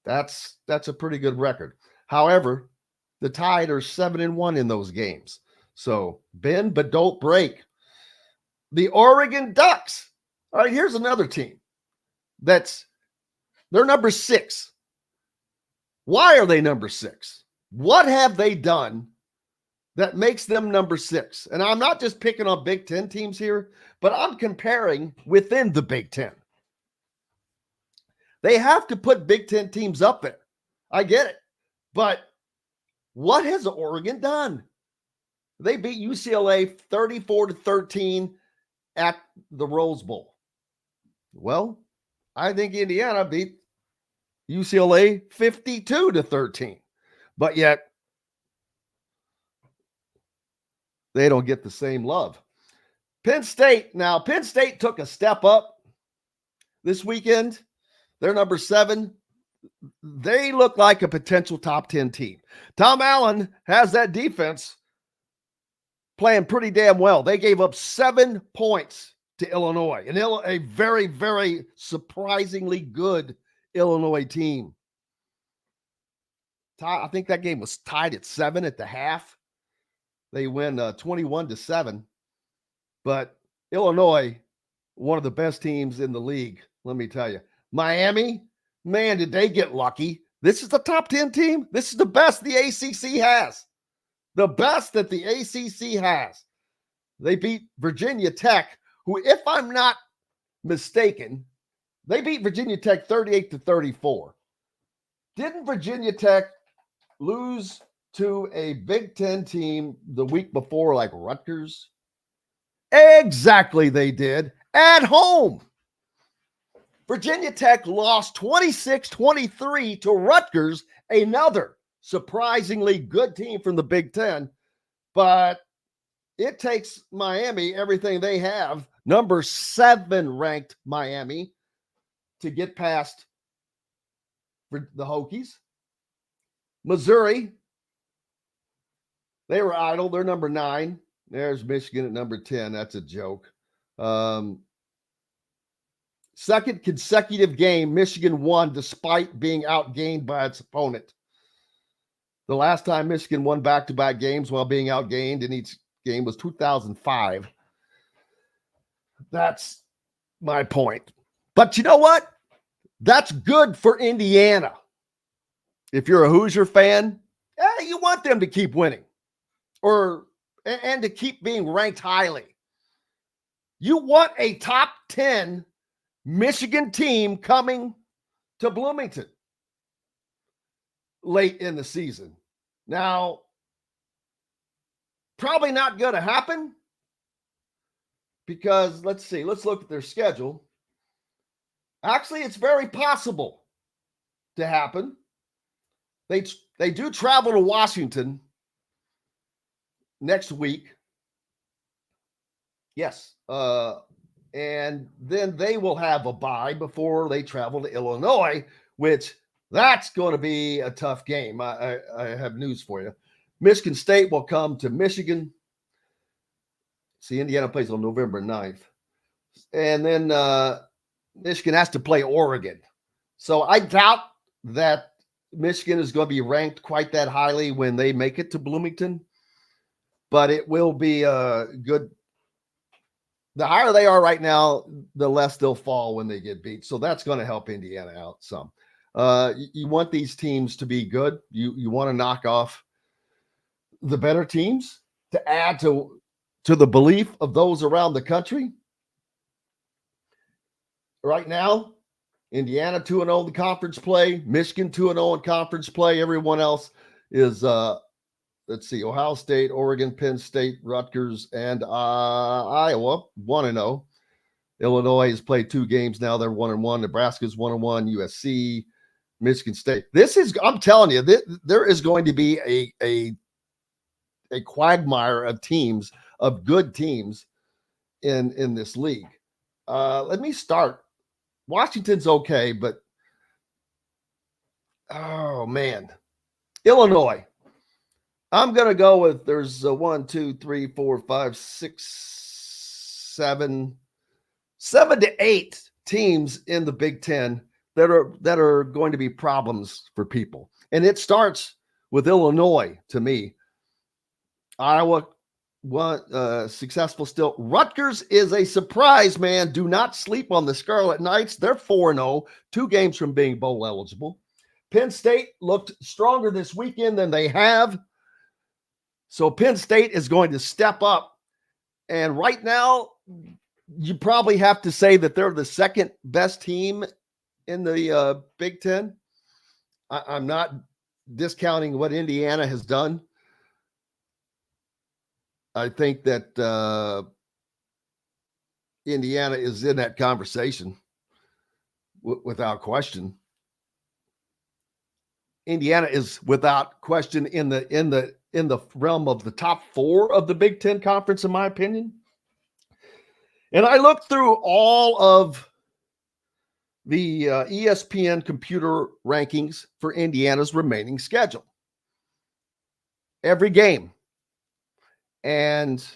That's a pretty good record. However, the Tide are 7-1 in those games. So bend but don't break. The Oregon Ducks. All right, here's another team they're number 6. Why are they number 6? What have they done that makes them number 6? And I'm not just picking on Big Ten teams here, but I'm comparing within the Big Ten. They have to put Big Ten teams up there. I get it. But what has Oregon done? They beat UCLA 34-13 at the Rose Bowl. Well, I think Indiana beat UCLA 52-13. But yet, they don't get the same love. Penn State took a step up this weekend. They're number 7. They look like a potential top 10 team. Tom Allen has that defense playing pretty damn well. They gave up 7 points to Illinois, and a very, very surprisingly good Illinois team. I think that game was tied at 7 at the half. They win 21-7. But Illinois, one of the best teams in the league, let me tell you. Miami, man, did they get lucky. This is the top 10 team. This is the best the ACC has. The best that the ACC has. They beat Virginia Tech, who, if I'm not mistaken, they beat Virginia Tech 38-34. Didn't Virginia Tech lose to a Big Ten team the week before, like Rutgers? Exactly, they did. At home. Virginia Tech lost 26-23 to Rutgers, another surprisingly good team from the Big Ten. But it takes Miami, everything they have, number 7 ranked Miami, to get past the Hokies. Missouri, they were idle. They're number 9. There's Michigan at number 10. That's a joke. Second consecutive game, Michigan won despite being outgained by its opponent. The last time Michigan won back-to-back games while being outgained in each game was 2005. That's my point. But you know what? That's good for Indiana. If you're a Hoosier fan, you want them to keep winning and to keep being ranked highly. You want a top 10 Michigan team coming to Bloomington late in the season. Now, probably not going to happen because, let's look at their schedule. Actually, it's very possible to happen. They do travel to Washington next week. Yes. And then they will have a bye before they travel to Illinois, which that's going to be a tough game. I have news for you. Michigan State will come to Michigan. See, Indiana plays on November 9th. And then Michigan has to play Oregon. So I doubt that Michigan is going to be ranked quite that highly when they make it to Bloomington. But it will be a good. The higher they are right now, the less they'll fall when they get beat. So that's going to help Indiana out some. You want these teams to be good. You want to knock off the better teams to add to the belief of those around the country. Right now, Indiana 2-0 in the conference play, Michigan 2-0 in conference play. Everyone else is let's see, Ohio State, Oregon, Penn State, Rutgers, and Iowa, 1-0. Illinois has played 2 games now. They're 1-1. Nebraska's 1-1. USC, Michigan State. I'm telling you, there is going to be a quagmire of teams, of good teams in this league. Let me start. Washington's okay, but oh, man. Illinois. I'm going to go with there's 1, 2, 3, 4, 5, 6, 7 to 8 teams in the Big Ten that are going to be problems for people. And it starts with Illinois to me. Iowa, successful still. Rutgers is a surprise, man. Do not sleep on the Scarlet Knights. They're 4-0, 2 games from being bowl eligible. Penn State looked stronger this weekend than they have. So Penn State is going to step up. And right now, you probably have to say that they're the second best team in the Big Ten. I'm not discounting what Indiana has done. I think that Indiana is in that conversation without question. Indiana is without question in the realm of the top 4 of the Big Ten Conference, in my opinion. And I looked through all of the ESPN computer rankings for Indiana's remaining schedule. Every game. And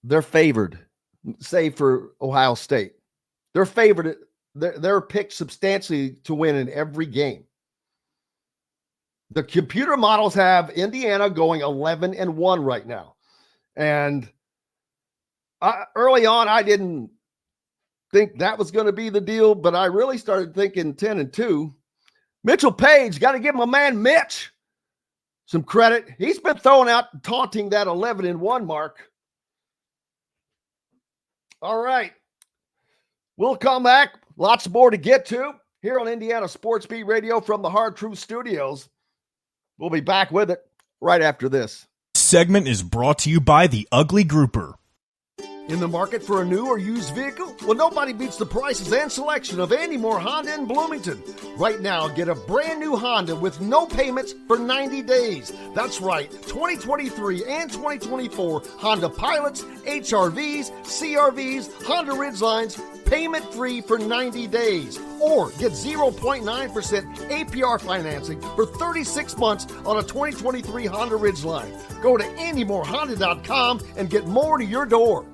they're favored, save for Ohio State. They're favored. They're picked substantially to win in every game. The computer models have Indiana going 11-1 right now. And early on, I didn't think that was going to be the deal, but I really started thinking 10-2. Mitchell Page, got to give my man Mitch some credit. He's been throwing out, taunting that 11-1 mark. All right. We'll come back. Lots more to get to here on Indiana Sports Beat Radio from the Hard Truth Studios. We'll be back with it right after this. Segment is brought to you by the Ugly Grouper. In the market for a new or used vehicle? Well, nobody beats the prices and selection of Andy Moore Honda in Bloomington. Right now, get a brand new Honda with no payments for 90 days. That's right, 2023 and 2024 Honda Pilots, HRVs, CRVs, Honda Ridgelines, payment-free for 90 days. Or get 0.9% APR financing for 36 months on a 2023 Honda Ridgeline. Go to AndyMooreHonda.com and get more to your door.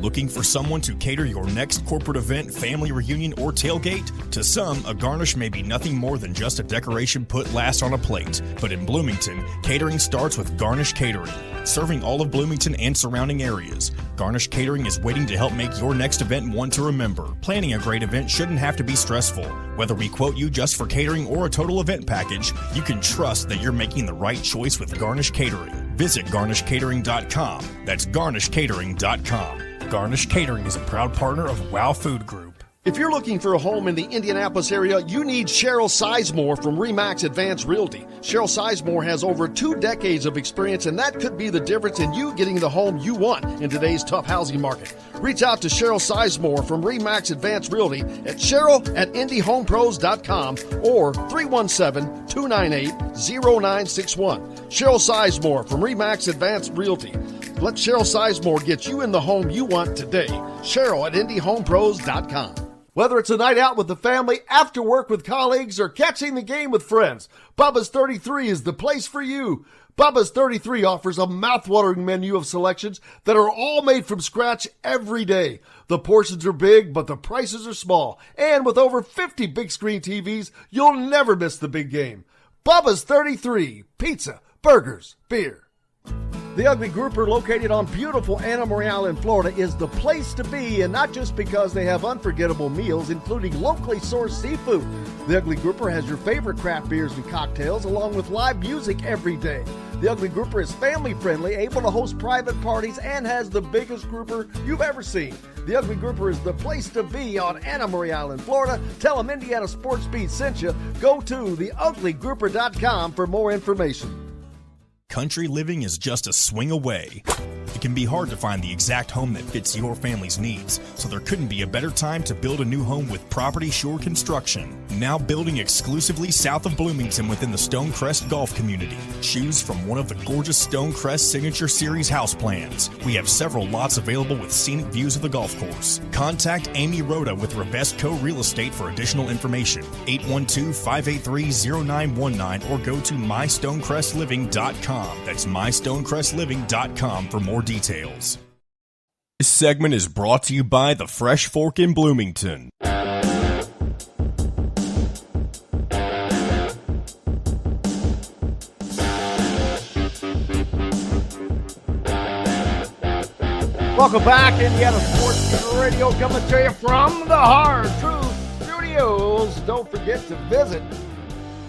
Looking for someone to cater your next corporate event, family reunion, or tailgate? To some, a garnish may be nothing more than just a decoration put last on a plate. But in Bloomington, catering starts with Garnish Catering. Serving all of Bloomington and surrounding areas, Garnish Catering is waiting to help make your next event one to remember. Planning a great event shouldn't have to be stressful. Whether we quote you just for catering or a total event package, you can trust that you're making the right choice with Garnish Catering. Visit garnishcatering.com. That's garnishcatering.com. Garnish Catering is a proud partner of WOW Food Group. If you're looking for a home in the Indianapolis area, you need Cheryl Sizemore from RE/MAX Advanced Realty. Cheryl Sizemore has over 2 decades of experience, and that could be the difference in you getting the home you want in today's tough housing market. Reach out to Cheryl Sizemore from RE/MAX Advanced Realty at cheryl@indyhomepros.com or 317-298-0961. Cheryl Sizemore from RE/MAX Advanced Realty. Let Cheryl Sizemore get you in the home you want today. Cheryl@indyhomepros.com. Whether it's a night out with the family, after work with colleagues, or catching the game with friends, Bubba's 33 is the place for you. Bubba's 33 offers a mouthwatering menu of selections that are all made from scratch every day. The portions are big, but the prices are small. And with over 50 big screen TVs, you'll never miss the big game. Bubba's 33, pizza, burgers, beer. The Ugly Grouper, located on beautiful Anna Maria in Florida, is the place to be, and not just because they have unforgettable meals, including locally sourced seafood. The Ugly Grouper has your favorite craft beers and cocktails, along with live music every day. The Ugly Grouper is family-friendly, able to host private parties, and has the biggest grouper you've ever seen. The Ugly Grouper is the place to be on Anna Maria in Florida. Tell them Indiana Sports Beat sent you. Go to theuglygrouper.com for more information. Country living is just a swing away. It can be hard to find the exact home that fits your family's needs, so there couldn't be a better time to build a new home with Property Shore Construction. Now building exclusively south of Bloomington within the Stonecrest Golf community. Choose from one of the gorgeous Stonecrest Signature Series house plans. We have several lots available with scenic views of the golf course. Contact Amy Rhoda with Rebesco Real Estate for additional information. 812-583-0919 or go to mystonecrestliving.com. That's mystonecrestliving.com for more details. This segment is brought to you by the Fresh Fork in Bloomington. Welcome back, Indiana Sports Radio, coming to you from the Hard Truth Studios. Don't forget to visit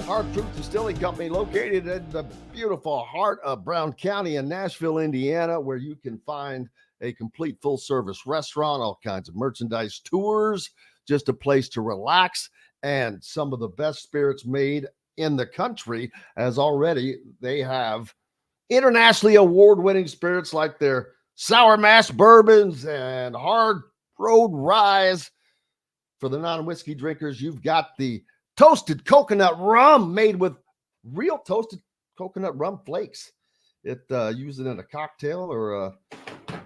Hard Truth Distilling Company, located in the beautiful heart of Brown County in Nashville, Indiana, where you can find a complete full-service restaurant, all kinds of merchandise, tours, just a place to relax, and some of the best spirits made in the country, as already they have internationally award-winning spirits like their sour mash bourbons and hard road ryes. For the non-whiskey drinkers, you've got the toasted coconut rum made with real toasted coconut rum flakes. Use it in a cocktail or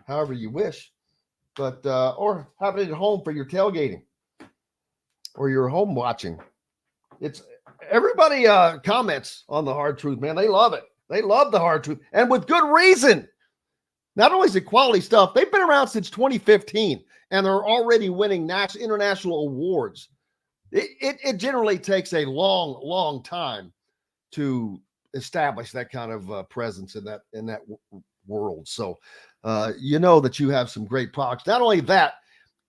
however you wish, but or have it at home for your tailgating or your home watching. It's everybody comments on the Hard Truth, man. They love it. They love the Hard Truth, and with good reason. Not only is it quality stuff, they've been around since 2015, and they're already winning international awards. It generally takes a long, long time to establish that kind of presence in that world. So, you know that you have some great products. Not only that,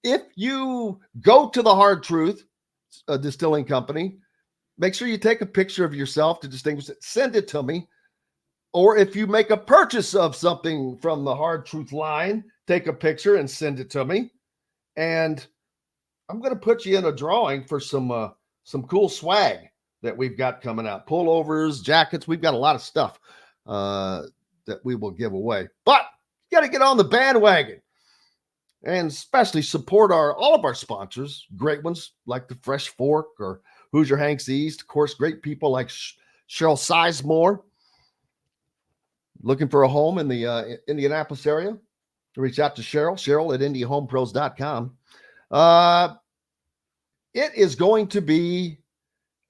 if you go to the Hard Truth Distilling Company, make sure you take a picture of yourself to distinguish it. Send it to me. Or if you make a purchase of something from the Hard Truth line, take a picture and send it to me. And I'm going to put you in a drawing for some cool swag that we've got coming out. Pullovers, jackets. We've got a lot of stuff that we will give away. But you got to get on the bandwagon and especially support all of our sponsors. Great ones like the Fresh Fork or Hoosier Hanks East. Of course, great people like Cheryl Sizemore. Looking for a home in the Indianapolis area? Reach out to Cheryl at IndyHomePros.com. It is going to be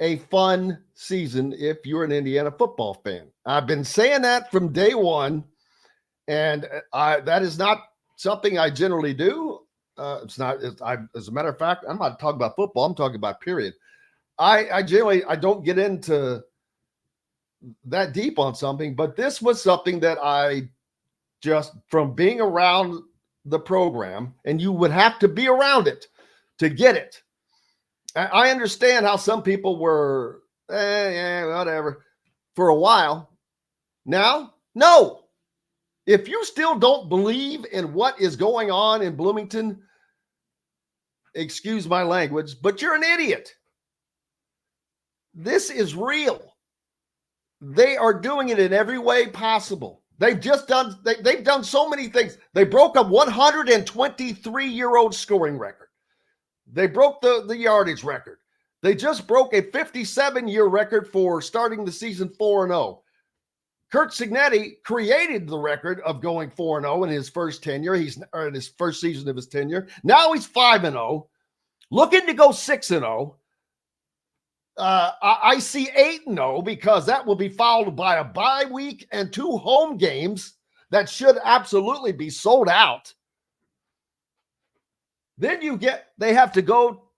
a fun season if you're an Indiana football fan. I've been saying that from day one, and that is not something I generally do. As a matter of fact, I'm not talking about football. I'm talking about period. I don't get into that deep on something, but this was something that I just, from being around the program, and you would have to be around it to get it. I understand how some people were, whatever, for a while. Now, no. If you still don't believe in what is going on in Bloomington, excuse my language, but you're an idiot. This is real. They are doing it in every way possible. They've done so many things. They broke a 123-year-old scoring record. They broke the yardage record. They just broke a 57-year record for starting the season 4-0. Curt Cignetti created the record of going 4-0 in his first tenure. In his first season of his tenure. Now he's 5-0, looking to go 6-0. I see 8-0 because that will be followed by a bye week and 2 home games that should absolutely be sold out. Then they have to go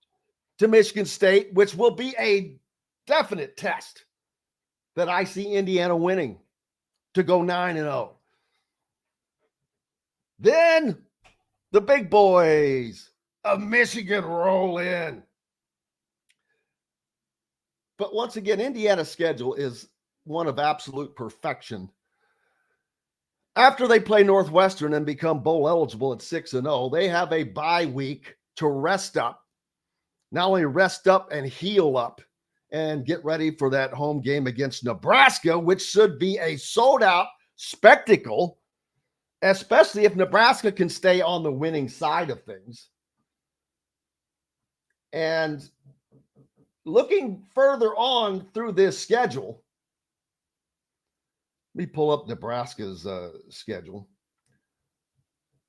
to Michigan State, which will be a definite test that I see Indiana winning to go 9-0. Then the big boys of Michigan roll in. But once again, Indiana's schedule is one of absolute perfection. After they play Northwestern and become bowl eligible at 6-0, they have a bye week to rest up. Not only rest up and heal up and get ready for that home game against Nebraska, which should be a sold-out spectacle, especially if Nebraska can stay on the winning side of things. And looking further on through this schedule, let me pull up Nebraska's schedule.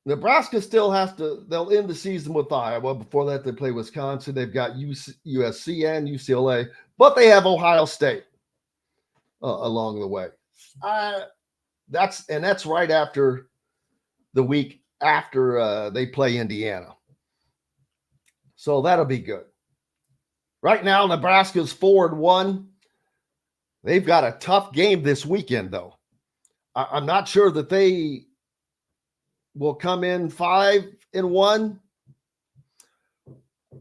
Nebraska still has to, they'll end the season with Iowa. Before that, they play Wisconsin. They've got USC and UCLA, but they have Ohio State along the way. That's right after the week after they play Indiana. So that'll be good. Right now, Nebraska's 4-1. They've got a tough game this weekend, though. I'm not sure that they will come in 5-1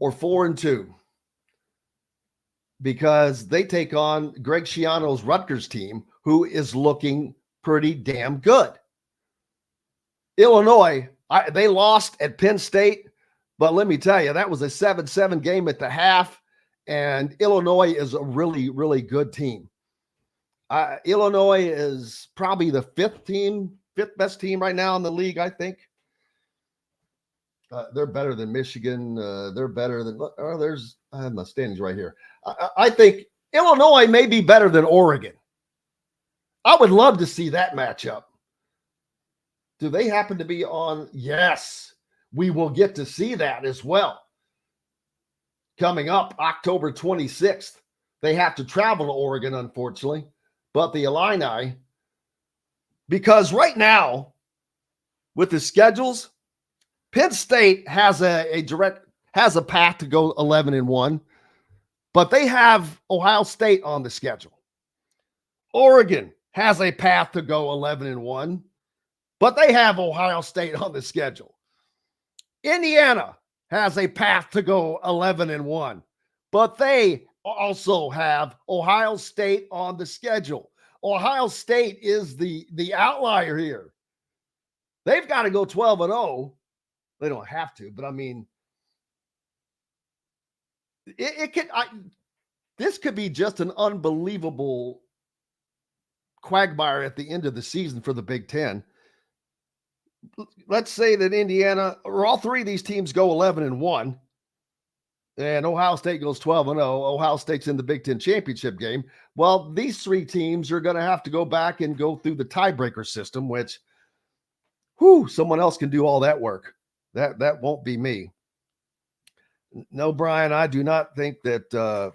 or 4-2 because they take on Greg Schiano's Rutgers team, who is looking pretty damn good. Illinois, they lost at Penn State, but let me tell you, that was a 7-7 game at the half, and Illinois is a really, really good team. Illinois is probably the fifth best team right now in the league, I think. They're better than Michigan. They're better than, I have my standings right here. I think Illinois may be better than Oregon. I would love to see that matchup. Do they happen to be on? Yes, we will get to see that as well. Coming up October 26th. They have to travel to Oregon, unfortunately. But the Illini, because right now, with the schedules, Penn State has a path to go 11-1, but they have Ohio State on the schedule. Oregon has a path to go 11-1, but they have Ohio State on the schedule. Indiana has a path to go 11-1, but they also have Ohio State on the schedule. Ohio State is the outlier here. They've got to go 12-0. They don't have to, but I mean, this could be just an unbelievable quagmire at the end of the season for the Big Ten. Let's say that Indiana, or all three of these teams, go 11-1. And Ohio State goes 12-0. Ohio State's in the Big Ten championship game. Well, these three teams are going to have to go back and go through the tiebreaker system, which, someone else can do all that work. That won't be me. No, Brian, I do not think that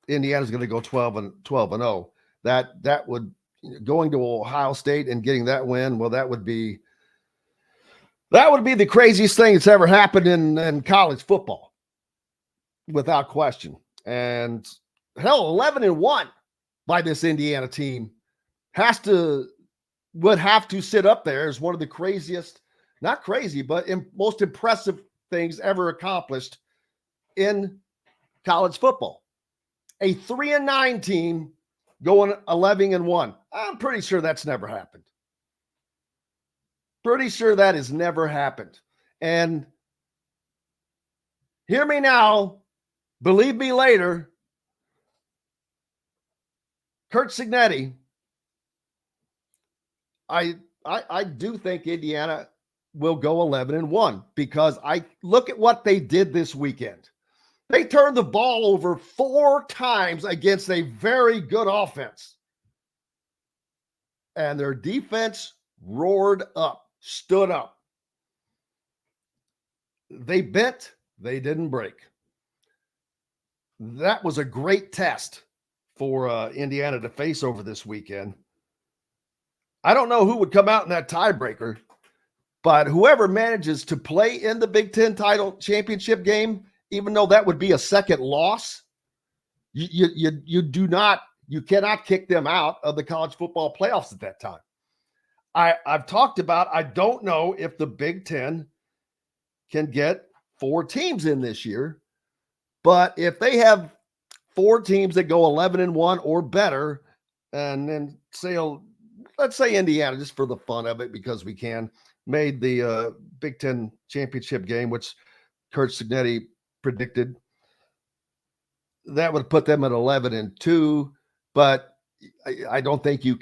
Indiana's going to go 12-0. That would, going to Ohio State and getting that win, well, that would be the craziest thing that's ever happened in college football, without question. And hell, 11-1 by this Indiana team would have to sit up there as one of the craziest, not crazy, but most impressive things ever accomplished in college football. A 3-9 team going 11-1. I'm pretty sure that's never happened. Pretty sure that has never happened. And hear me now, believe me later, Curt Cignetti, I do think Indiana will go 11-1 because I look at what they did this weekend. They turned the ball over 4 times against a very good offense. And their defense roared up. Stood up. They bent, they didn't break. That was a great test for Indiana to face over this weekend. I don't know who would come out in that tiebreaker, but whoever manages to play in the Big Ten title championship game, even though that would be a second loss, you cannot kick them out of the college football playoffs at that time. I've talked about, I don't know if the Big Ten can get 4 teams in this year, but if they have 4 teams that go 11-1 or better, and then let's say Indiana, just for the fun of it, because we can, made the Big Ten championship game, which Curt Cignetti predicted, that would put them at 11-2, but I don't think you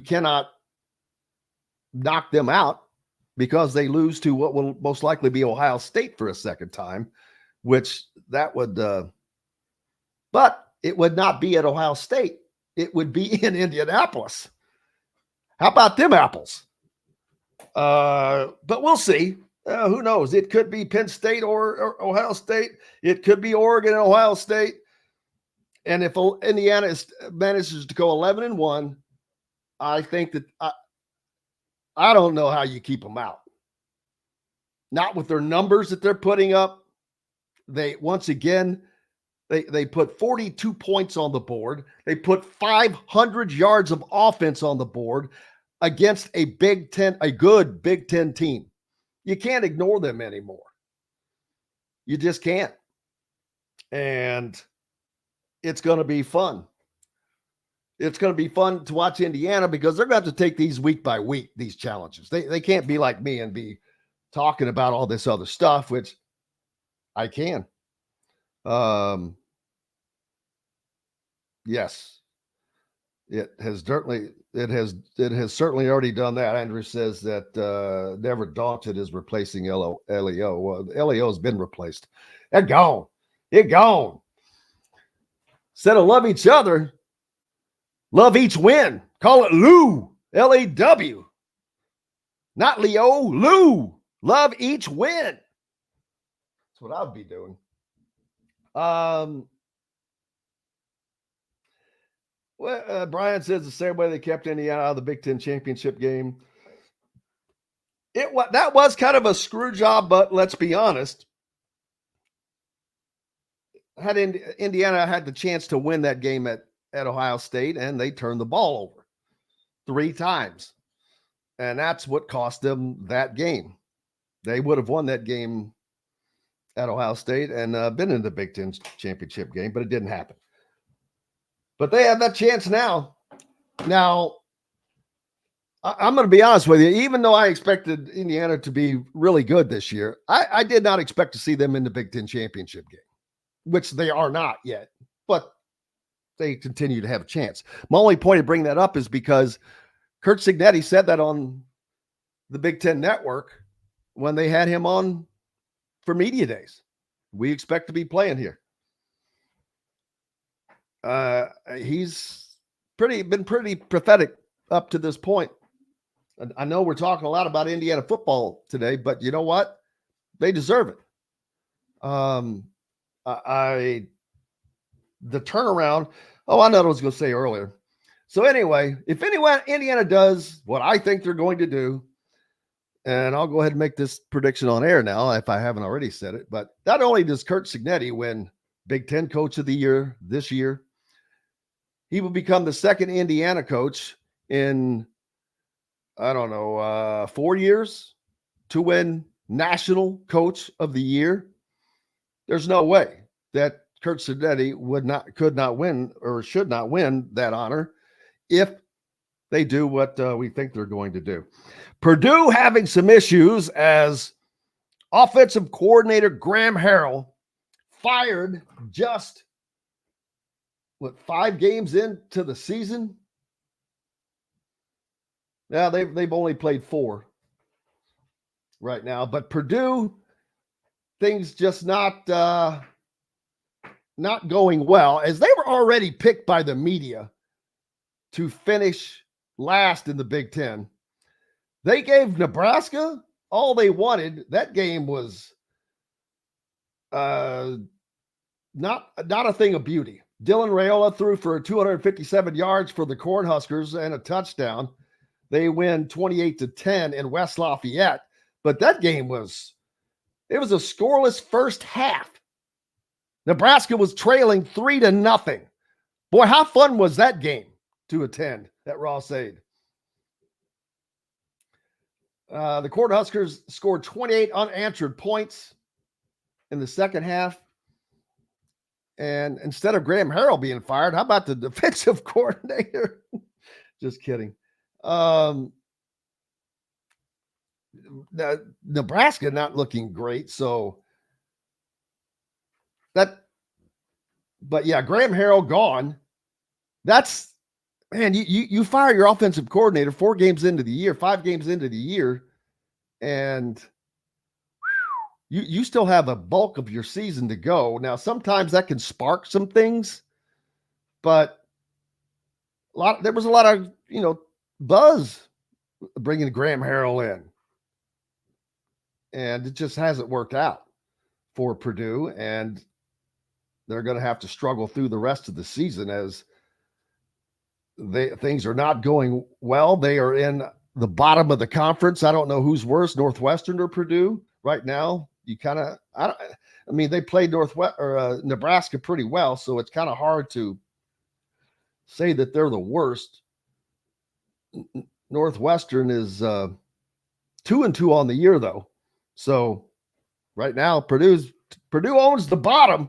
cannot knock them out because they lose to what will most likely be Ohio State for a second time, which but it would not be at Ohio State. It would be in Indianapolis. How about them apples? But we'll see. Who knows? It could be Penn State or Ohio State. It could be Oregon and Ohio State. And if Indiana manages to go 11-1, I think that I don't know how you keep them out. Not with their numbers that they're putting up. They once again they put 42 points on the board. They put 500 yards of offense on the board against a good Big Ten team. You can't ignore them anymore. You just can't. And it's going to be fun. It's going to be fun to watch Indiana because they're going to have to take these week by week, these challenges. They can't be like me and be talking about all this other stuff, which I can. Yes. It has certainly already done that. Andrew says that Never Daunted is replacing LEO. Well, LEO has been replaced. They're gone. They're gone. Instead of love each other, love each win. Call it Lou. L-A-W. Not Leo. Lou. Love each win. That's what I would be doing. Brian says the same way they kept Indiana out of the Big Ten championship game. That was kind of a screw job, but let's be honest. Had Indiana had the chance to win that game at Ohio State, and they turned the ball over 3 times. And that's what cost them that game. They would have won that game at Ohio State and been in the Big Ten championship game, but it didn't happen. But they have that chance now. Now, I'm going to be honest with you. Even though I expected Indiana to be really good this year, I did not expect to see them in the Big Ten championship game, which they are not yet, but they continue to have a chance. My only point of bringing that up is because Curt Cignetti said that on the Big Ten Network when they had him on for media days. We expect to be playing here. He's been pretty prophetic up to this point. And I know we're talking a lot about Indiana football today, but you know what? They deserve it. The turnaround. Oh, I know what I was going to say earlier. So anyway, if Indiana does what I think they're going to do, and I'll go ahead and make this prediction on air now if I haven't already said it, but not only does Curt Cignetti win Big Ten Coach of the Year this year, he will become the second Indiana coach in, 4 years to win National Coach of the Year. There's no way that Curt Cignetti could not win or should not win that honor if they do what we think they're going to do. Purdue having some issues as offensive coordinator Graham Harrell fired just 5 games into the season. Yeah, they've only played 4 right now, but Purdue, things just not going well, as they were already picked by the media to finish last in the Big Ten. They gave Nebraska all they wanted. That game was not a thing of beauty. Dylan Raiola threw for 257 yards for the Cornhuskers and a touchdown. They win 28-10 in West Lafayette. But that game was a scoreless first half. Nebraska was trailing 3-0. Boy, how fun was that game to attend at Ross-Ade? The Cornhuskers scored 28 unanswered points in the second half. And instead of Graham Harrell being fired, how about the defensive coordinator? Just kidding. Nebraska not looking great. But yeah, Graham Harrell gone. That's, man, you fire your offensive coordinator 5 games into the year, and you still have a bulk of your season to go. Now, sometimes that can spark some things, but there was a lot of, buzz bringing Graham Harrell in. And it just hasn't worked out for Purdue, and they're going to have to struggle through the rest of the season as things are not going well. They are in the bottom of the conference. I don't know who's worse, Northwestern or Purdue right now. You kind of, they played Nebraska pretty well, so it's kind of hard to say that they're the worst. Northwestern is 2-2 on the year, though. So right now, Purdue owns the bottom,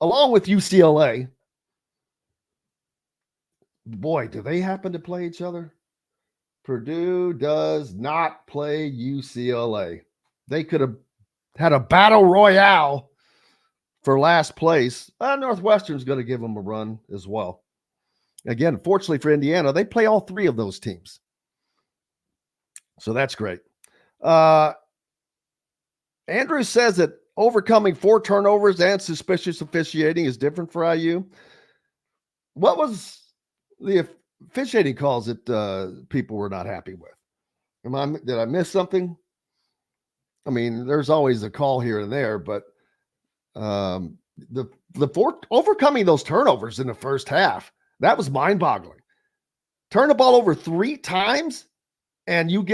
along with UCLA. Boy, do they happen to play each other? Purdue does not play UCLA. They could have had a battle royale for last place. Northwestern's going to give them a run as well. Again, fortunately for Indiana, they play all three of those teams. So that's great. Andrew says that overcoming 4 turnovers and suspicious officiating is different for IU. What was the officiating calls that people were not happy with? Did I miss something? There's always a call here and there, but overcoming those turnovers in the first half, that was mind-boggling. Turn the ball over 3 times, and you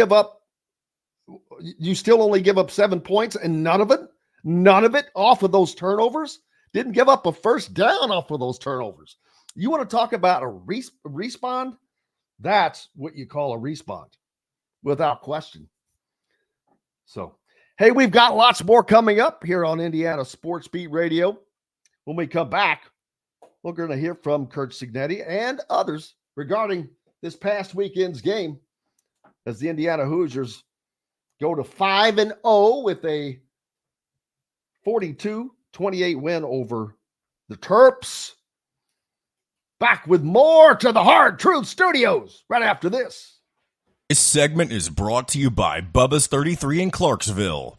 still only give up 7 points, and none of it off of those turnovers. Didn't give up a first down off of those turnovers. You want to talk about a respawn? That's what you call a respawn, without question. So, hey, we've got lots more coming up here on Indiana Sports Beat Radio. When we come back, we're going to hear from Kurt Cignetti and others regarding this past weekend's game as the Indiana Hoosiers go to 5-0 with a 42-28 win over the Terps. Back with more to the Hard Truth Studios right after this. This segment is brought to you by Bubba's 33 in Clarksville.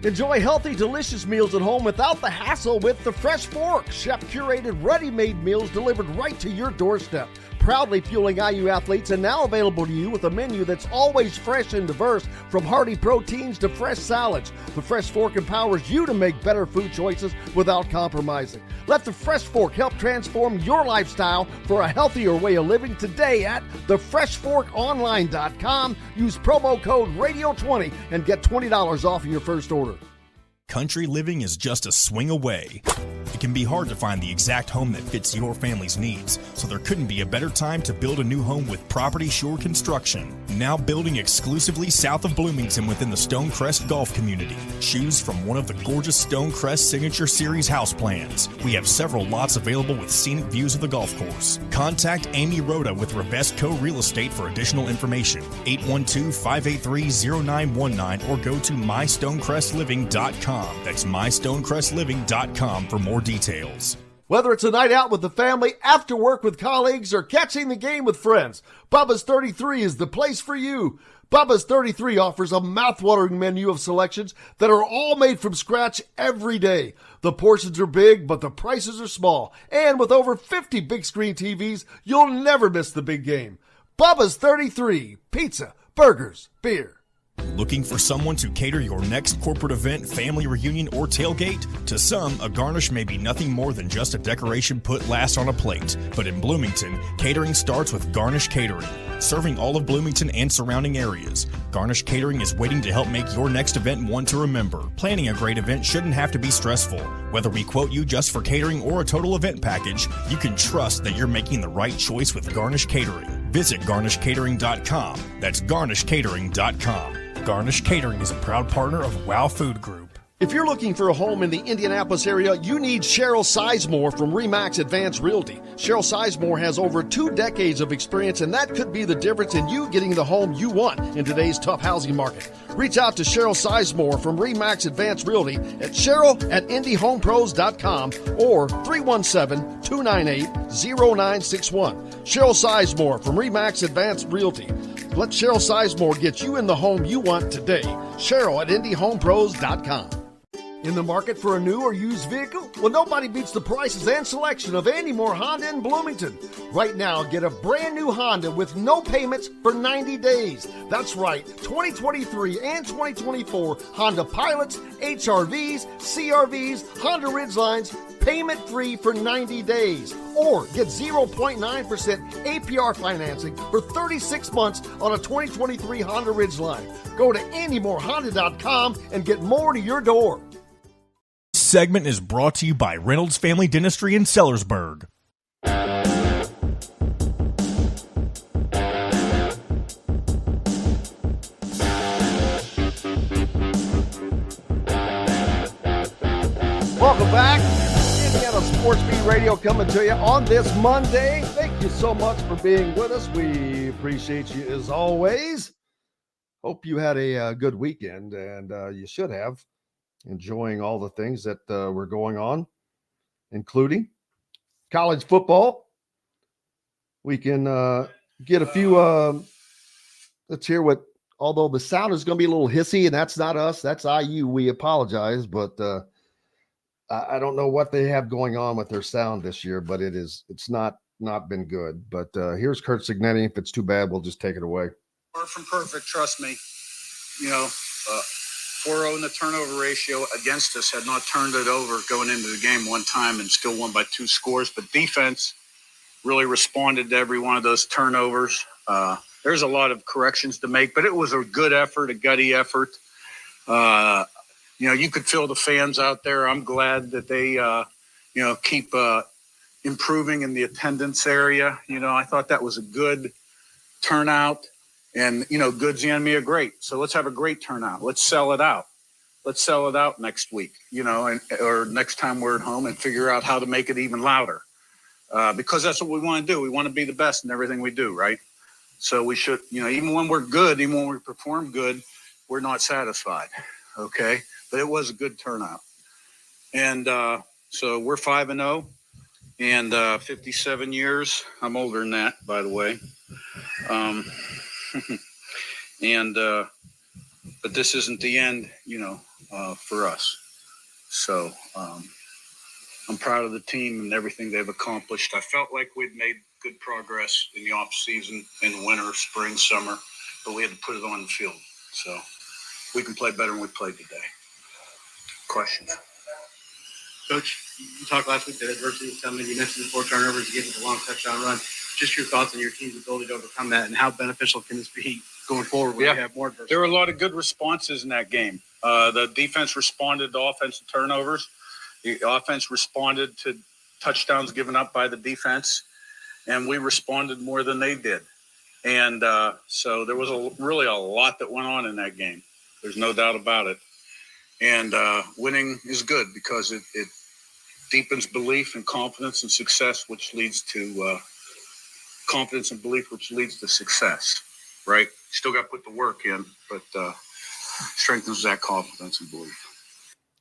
Enjoy healthy, delicious meals at home without the hassle with the Fresh Fork. Chef-curated, ready-made meals delivered right to your doorstep. Proudly fueling IU athletes and now available to you with a menu that's always fresh and diverse, from hearty proteins to fresh salads. The Fresh Fork empowers you to make better food choices without compromising. Let the Fresh Fork help transform your lifestyle for a healthier way of living today at thefreshforkonline.com. Use promo code RADIO20 and get $20 off your first order. Country living is just a swing away. It can be hard to find the exact home that fits your family's needs, so there couldn't be a better time to build a new home with Property Shore Construction. Now building exclusively south of Bloomington within the Stonecrest Golf community. Choose from one of the gorgeous Stonecrest Signature Series house plans. We have several lots available with scenic views of the golf course. Contact Amy Rhoda with Revesco Real Estate for additional information. 812-583-0919 or go to mystonecrestliving.com. That's mystonecrestliving.com for more details. Whether it's a night out with the family, after work with colleagues, or catching the game with friends, Bubba's 33 is the place for you. Bubba's 33 offers a mouthwatering menu of selections that are all made from scratch every day. The portions are big, but the prices are small. And with over 50 big screen TVs, you'll never miss the big game. Bubba's 33, pizza, burgers, beer. Looking for someone to cater your next corporate event, family reunion, or tailgate? To some, a garnish may be nothing more than just a decoration put last on a plate. But in Bloomington, catering starts with Garnish Catering. Serving all of Bloomington and surrounding areas, Garnish Catering is waiting to help make your next event one to remember. Planning a great event shouldn't have to be stressful. Whether we quote you just for catering or a total event package, you can trust that you're making the right choice with Garnish Catering. Visit garnishcatering.com. That's garnishcatering.com. Garnish Catering is a proud partner of WOW Food Group. If you're looking for a home in the Indianapolis area, you need Cheryl Sizemore from RE/MAX Advanced Realty. Cheryl Sizemore has over 2 decades of experience, and that could be the difference in you getting the home you want in today's tough housing market. Reach out to Cheryl Sizemore from RE/MAX Advanced Realty at cheryl@indiehomepros.com or 317-298-0961. Cheryl Sizemore from RE/MAX Advanced Realty. Let Cheryl Sizemore get you in the home you want today. Cheryl at IndyHomePros.com. In the market for a new or used vehicle? Well, nobody beats the prices and selection of Andy Moore Honda in Bloomington. Right now, get a brand new Honda with no payments for 90 days. That's right, 2023 and 2024 Honda Pilots, HRVs, CRVs, Honda Ridgelines, payment free for 90 days. Or get 0.9% APR financing for 36 months on a 2023 Honda Ridgeline. Go to AndyMooreHonda.com and get more to your door. Segment is brought to you by Reynolds Family Dentistry in Sellersburg. Welcome back. Indiana Sports Beat Radio coming to you on this Monday. Thank you so much for being with us. We appreciate you as always. Hope you had a good weekend, and you should have. Enjoying all the things that were going on, including college football. We can get a few. Let's hear what, although the sound is going to be a little hissy, and that's not us, that's IU. We apologize, but I don't know what they have going on with their sound this year, but it's not been good. But here's Kurt Signetti. If it's too bad, we'll just take it away. Far from perfect, trust me. 4-0 in the turnover ratio against us, had not turned it over going into the game one time and still won by 2 scores. But defense really responded to every one of those turnovers. There's a lot of corrections to make, but it was a good effort, a gutty effort. You could feel the fans out there. I'm glad that they, keep improving in the attendance area. I thought that was a good turnout. And, good's the enemy of great. So let's have a great turnout. Let's sell it out. Let's sell it out next week, or next time we're at home, and figure out how to make it even louder. Because that's what we want to do. We want to be the best in everything we do, right? So we should, even when we're good, even when we perform good, we're not satisfied, okay? But it was a good turnout. And so we're 5-0 and 57 years. I'm older than that, by the way. But this isn't the end, for us. So I'm proud of the team and everything they've accomplished. I felt like we'd made good progress in the off season, in the winter, spring, summer, but we had to put it on the field. So we can play better than we played today. Questions? Coach, you talked last week that adversity was coming. You mentioned the 4 turnovers, you gave it a long touchdown run. Just your thoughts on your team's ability to overcome that, and how beneficial can this be going forward when you have more adversity? There were a lot of good responses in that game. The defense responded to offensive turnovers. The offense responded to touchdowns given up by the defense, and we responded more than they did. And so there was really a lot that went on in that game. There's no doubt about it. And winning is good because it deepens belief and confidence and success, which leads to confidence and belief, which leads to success, right? Still got to put the work in, but strengthens that confidence and belief.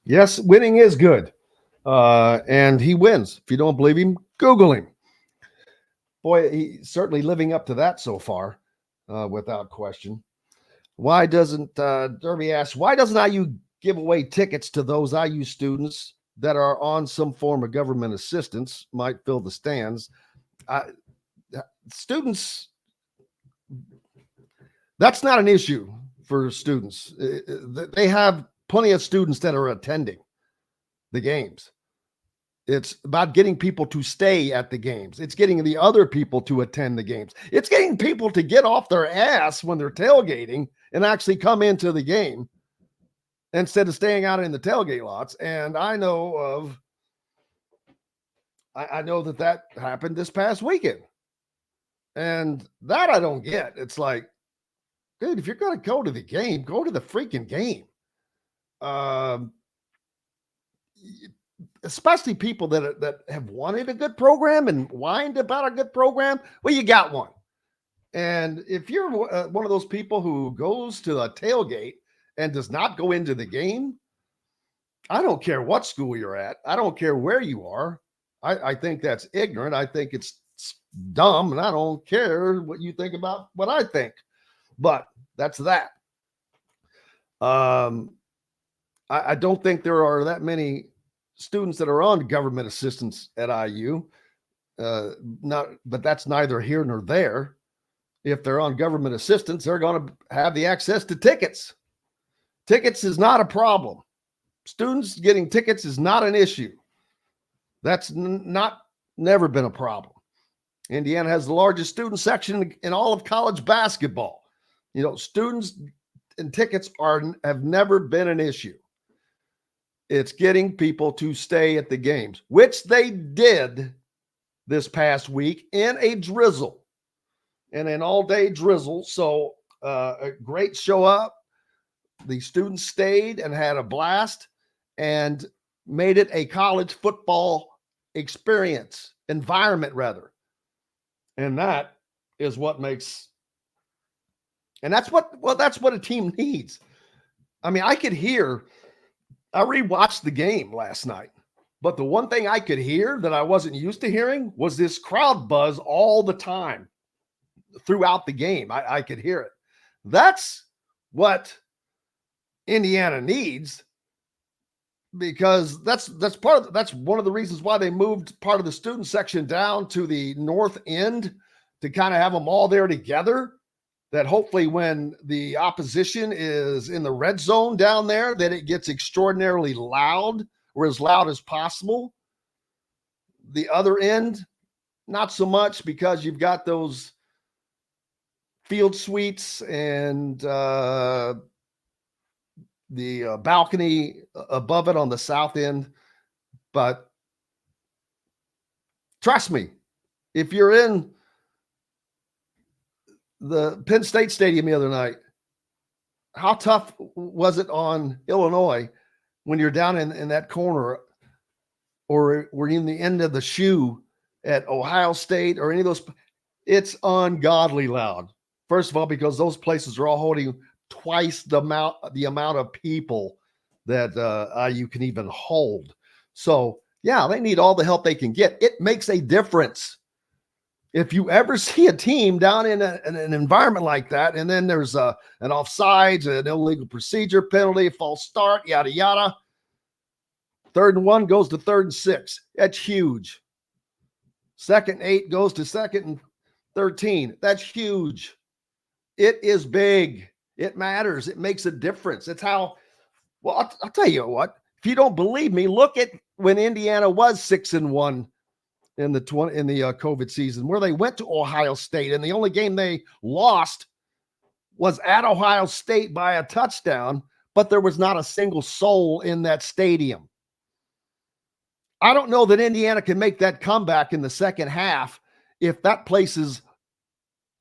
Yes, winning is good. And he wins. If you don't believe him, Google him. Boy, he's certainly living up to that so far, without question. Why doesn't, Derby asks, why doesn't IU give away tickets to those IU students that are on some form of government assistance, might fill the stands? Students, that's not an issue for students. They have plenty of students that are attending the games. It's about getting people to stay at the games. It's getting the other people to attend the games. It's getting people to get off their ass when they're tailgating and actually come into the game instead of staying out in the tailgate lots. And I know that happened this past weekend. And that I don't get. It's like, dude, if you're going to go to the game, go to the freaking game. Especially people that have wanted a good program and whined about a good program. Well, you got one. And if you're one of those people who goes to a tailgate and does not go into the game, I don't care what school you're at. I don't care where you are. I think that's ignorant. I think it's dumb, and I don't care what you think about what I think. But that's that. I don't think there are that many students that are on government assistance at IU. But that's neither here nor there. If they're on government assistance, they're going to have the access to tickets. Tickets is not a problem. Students getting tickets is not an issue. That's never been a problem. Indiana has the largest student section in all of college basketball. Students and tickets have never been an issue. It's getting people to stay at the games, which they did this past week in a drizzle, in an all-day drizzle. So a great show up. The students stayed and had a blast and made it a college football environment rather. And that is what makes, and that's what a team needs. I mean, I rewatched the game last night, but the one thing I could hear that I wasn't used to hearing was this crowd buzz all the time throughout the game. I could hear it. That's what Indiana needs, because that's one of the reasons why they moved part of the student section down to the north end, to kind of have them all there together, that hopefully when the opposition is in the red zone down there, that it gets extraordinarily loud, or as loud as possible. The other end, not so much, because you've got those field suites and the balcony above it on the south end. But trust me, if you're in the Penn State Stadium the other night, how tough was it on Illinois when you're down in that corner, or we're in the end of the shoe at Ohio State or any of those? It's ungodly loud. First of all, because those places are all holding twice the amount of people that IU can even hold. So yeah, they need all the help they can get. It makes a difference. If you ever see a team down in an environment like that, and then there's an offsides, an illegal procedure penalty, a false start, yada, yada. 3rd and 1 goes to 3rd and 6. That's huge. 2nd and 8 goes to 2nd and 13. That's huge. It is big. It matters. It makes a difference. It's how, well, I'll tell you what, if you don't believe me, look at when Indiana was 6-1 in the COVID season, where they went to Ohio State, and the only game they lost was at Ohio State by a touchdown, but there was not a single soul in that stadium. I don't know that Indiana can make that comeback in the second half if that place is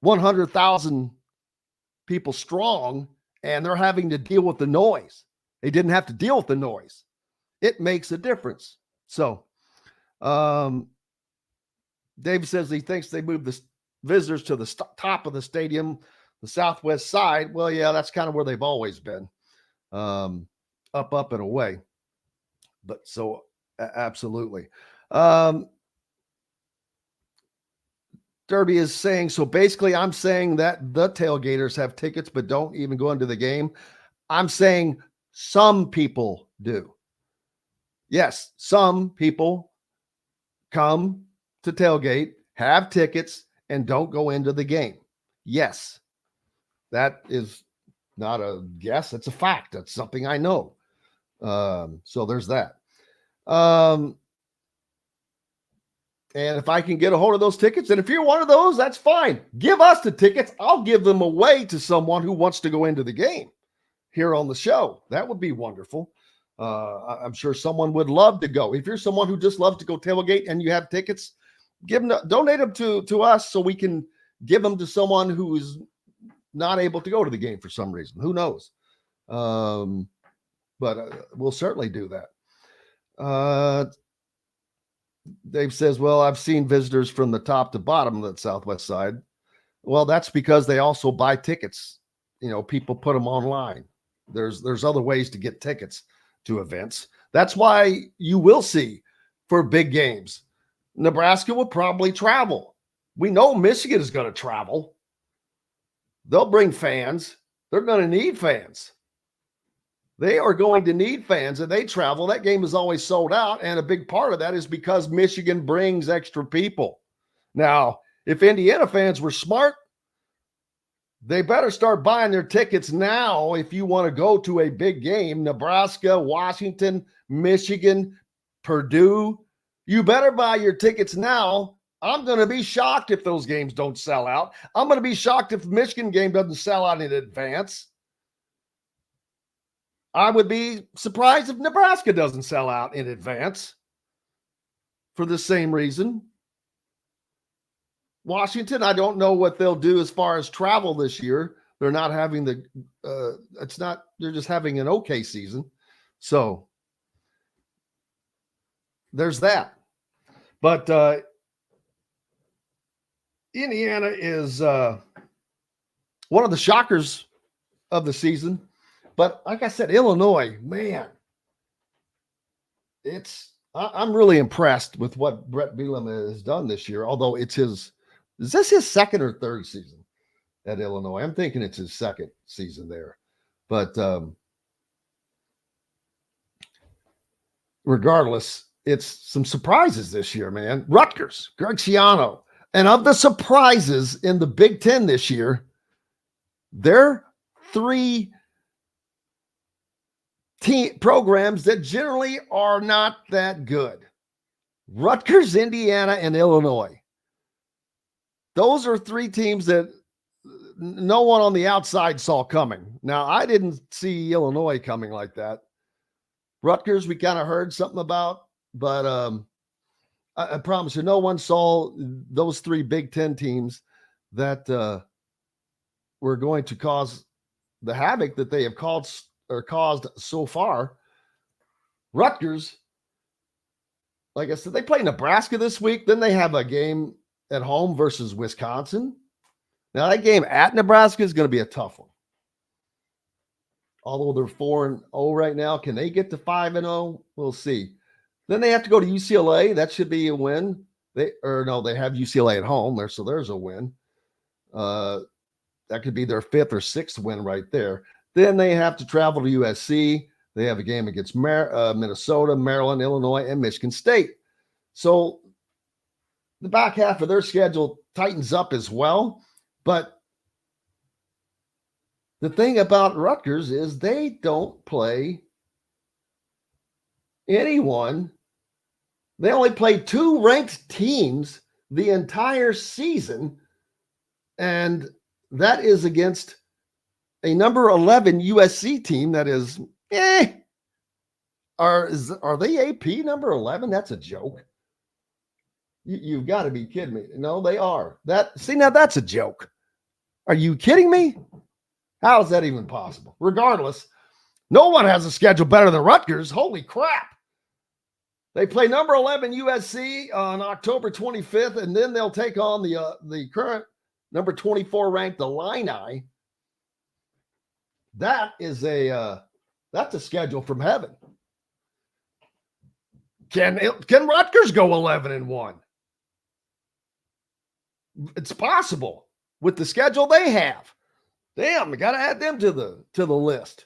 100,000 people strong and they're having to deal with the noise. They didn't have to deal with the noise. It makes a difference. So, Dave says he thinks they moved the visitors to the top of the stadium, the southwest side. Well, yeah, that's kind of where they've always been, up and away. But so absolutely. Derby is saying, so basically I'm saying that the tailgaters have tickets but don't even go into the game. I'm saying some people do. Yes, some people come to tailgate, have tickets, and don't go into the game. Yes, that is not a guess. It's a fact. That's something I know. So there's that. And if I can get a hold of those tickets, and if you're one of those, that's fine. Give us the tickets. I'll give them away to someone who wants to go into the game here on the show. That would be wonderful. I'm sure someone would love to go. If you're someone who just loves to go tailgate and you have tickets, donate them to us so we can give them to someone who is not able to go to the game for some reason. Who knows? But we'll certainly do that. Dave says, well, I've seen visitors from the top to bottom of the southwest side. Well, that's because they also buy tickets. People put them online. There's other ways to get tickets to events. That's why you will see for big games, Nebraska will probably travel. We know Michigan is going to travel, They'll bring fans. They're going to need fans. They are going to need fans, and they travel. That game is always sold out, and a big part of that is because Michigan brings extra people. Now, if Indiana fans were smart, they better start buying their tickets now if you want to go to a big game. Nebraska, Washington, Michigan, Purdue. You better buy your tickets now. I'm going to be shocked if those games don't sell out. I'm going to be shocked if the Michigan game doesn't sell out in advance. I would be surprised if Nebraska doesn't sell out in advance for the same reason. Washington, I don't know what they'll do as far as travel this year. They're not having they're just having an okay season. So there's that. But Indiana is one of the shockers of the season. But like I said, Illinois, man, I'm really impressed with what Brett Bielema has done this year, although is this his second or third season at Illinois? I'm thinking it's his second season there. But regardless, it's some surprises this year, man. Rutgers, Greg Schiano. And of the surprises in the Big Ten this year, they're three programs that generally are not that good. Rutgers, Indiana, and Illinois. Those are three teams that no one on the outside saw coming. Now, I didn't see Illinois coming like that. Rutgers, we kind of heard something about, but I promise you, no one saw those three Big Ten teams that were going to cause the havoc that they have caused so far. Rutgers, like I said, they play Nebraska this week. Then they have a game at home versus Wisconsin. Now, that game at Nebraska is going to be a tough one. Although they're 4-0 right now, can they get to 5-0? We'll see. Then they have to go to UCLA. That should be a win. They have UCLA at home there, so there's a win. That could be their fifth or sixth win right there. Then they have to travel to USC. They have a game against Minnesota, Maryland, Illinois, and Michigan State. So the back half of their schedule tightens up as well. But the thing about Rutgers is they don't play anyone. They only play two ranked teams the entire season, and that is against a number 11 USC team that is, are they AP number 11? That's a joke. You've got to be kidding me. No, they are. Now that's a joke. Are you kidding me? How is that even possible? Regardless, no one has a schedule better than Rutgers. Holy crap. They play number 11 USC on October 25th, and then they'll take on the current number 24 ranked Illini. That's a schedule from heaven. Can Rutgers go 11-1? It's possible with the schedule they have. Damn, we got to add them to the list.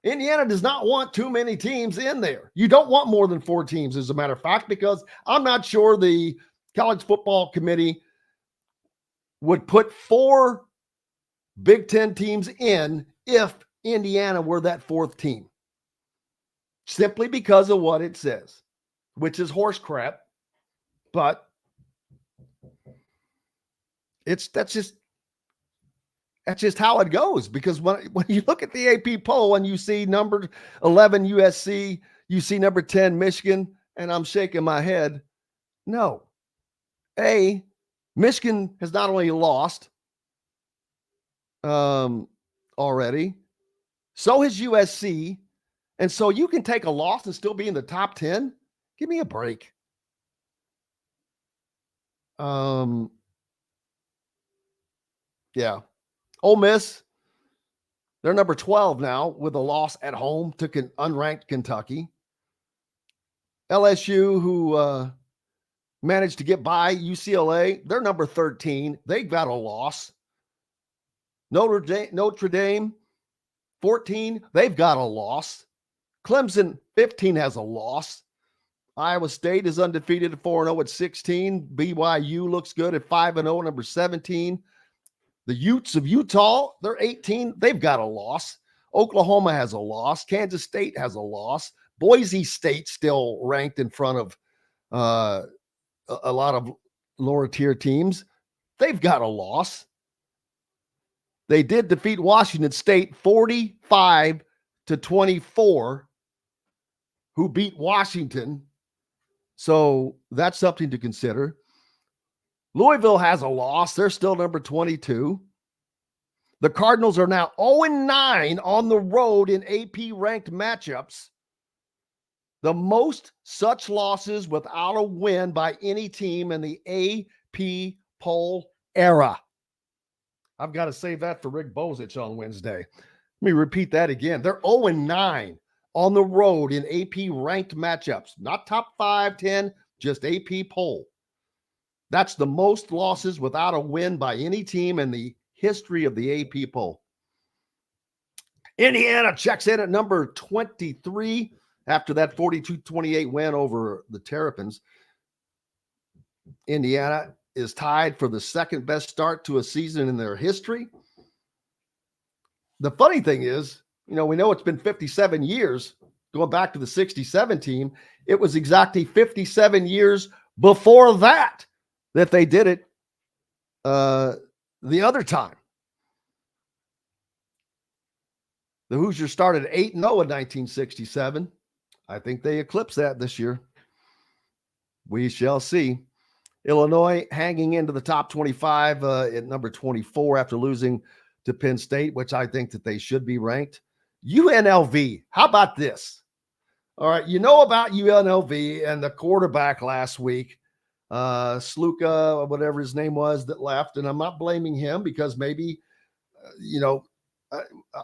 Indiana does not want too many teams in there. You don't want more than 4 teams, as a matter of fact, because I'm not sure the college football committee would put 4 Big Ten teams in if Indiana were that 4th team. Simply because of what it says, which is horse crap. But that's just how it goes, because when you look at the AP poll and you see number 11 USC, you see number 10 Michigan, and I'm shaking my head. No. Michigan has not only lost already, so has USC, and so you can take a loss and still be in the top 10? Give me a break. Yeah. Ole Miss, they're number 12 now with a loss at home to unranked Kentucky. LSU, who managed to get by UCLA, they're number 13. They got a loss. Notre Dame, 14, they've got a loss. Clemson, 15, has a loss. Iowa State is undefeated at 4-0 at 16. BYU looks good at 5-0, number 17. The Utes of Utah, they're 18. They've got a loss. Oklahoma has a loss. Kansas State has a loss. Boise State still ranked in front of a lot of lower tier teams. They've got a loss. They did defeat Washington State 45-24, who beat Washington. So that's something to consider. Louisville has a loss. They're still number 22. The Cardinals are now 0-9 on the road in AP ranked matchups. The most such losses without a win by any team in the AP poll era. I've got to save that for Rick Bozich on Wednesday. Let me repeat that again. They're 0-9 on the road in AP ranked matchups. Not top 5, 10, just AP poll. That's the most losses without a win by any team in the history of the AP poll. Indiana checks in at number 23 after that 42-28 win over the Terrapins. Indiana is tied for the second best start to a season in their history. The funny thing is, we know it's been 57 years going back to the 67 team. It was exactly 57 years before that they did it the other time. The Hoosiers started 8-0 in 1967. I think they eclipse that this year. We shall see. Illinois hanging into the top 25 at number 24 after losing to Penn State, which I think that they should be ranked. UNLV, how about this? All right, about UNLV and the quarterback last week, Sluka, whatever his name was, that left. And I'm not blaming him because maybe,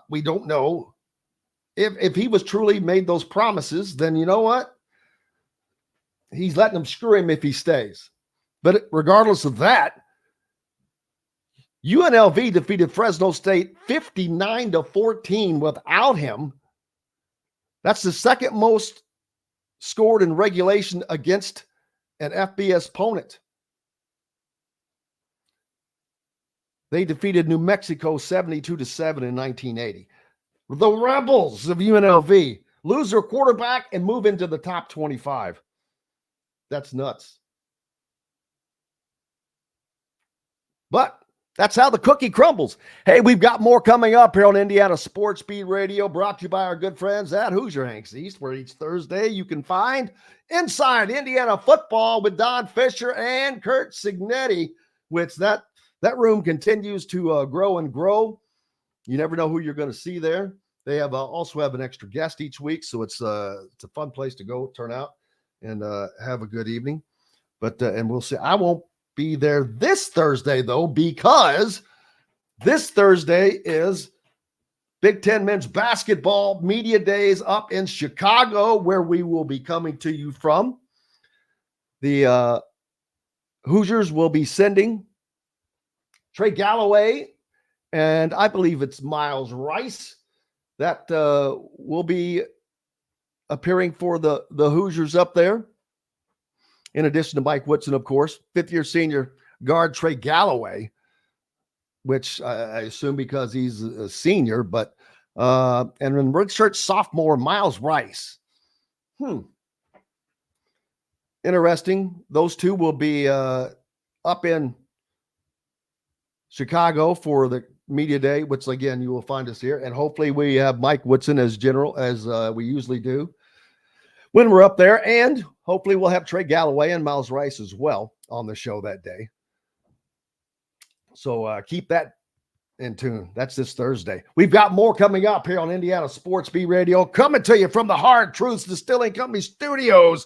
we don't know. If he was truly made those promises, then you know what? He's letting them screw him if he stays. But regardless of that, UNLV defeated Fresno State 59-14 without him. That's the second most scored in regulation against an FBS opponent. They defeated New Mexico 72-7 in 1980. The Rebels of UNLV lose their quarterback and move into the top 25. That's nuts. But that's how the cookie crumbles. Hey, we've got more coming up here on Indiana Sports Beat Radio, brought to you by our good friends at Hoosier Hanks East, where each Thursday you can find Inside Indiana Football with Don Fischer and Kurt Signetti, which that room continues to grow and grow. You never know who you're going to see there. They have also have an extra guest each week, so it's a fun place to go, turn out, and have a good evening. But and we'll see. I won't be there this Thursday, though, because this Thursday is Big Ten Men's Basketball Media Days up in Chicago, where we will be coming to you from. The Hoosiers will be sending Trey Galloway, and I believe it's Miles Rice that will be appearing for the Hoosiers up there. In addition to Mike Woodson, of course, fifth-year senior guard Trey Galloway, which I assume because he's a senior, but and then redshirt sophomore Miles Rice. Interesting. Those two will be up in Chicago for the media day, which again you will find us here, and hopefully we have Mike Woodson as general as we usually do when we're up there, and hopefully we'll have Trey Galloway and Miles Rice as well on the show that day. So keep that in tune. That's this Thursday. We've got more coming up here on Indiana Sports Beat Radio, coming to you from the Hard Truths Distilling Company studios,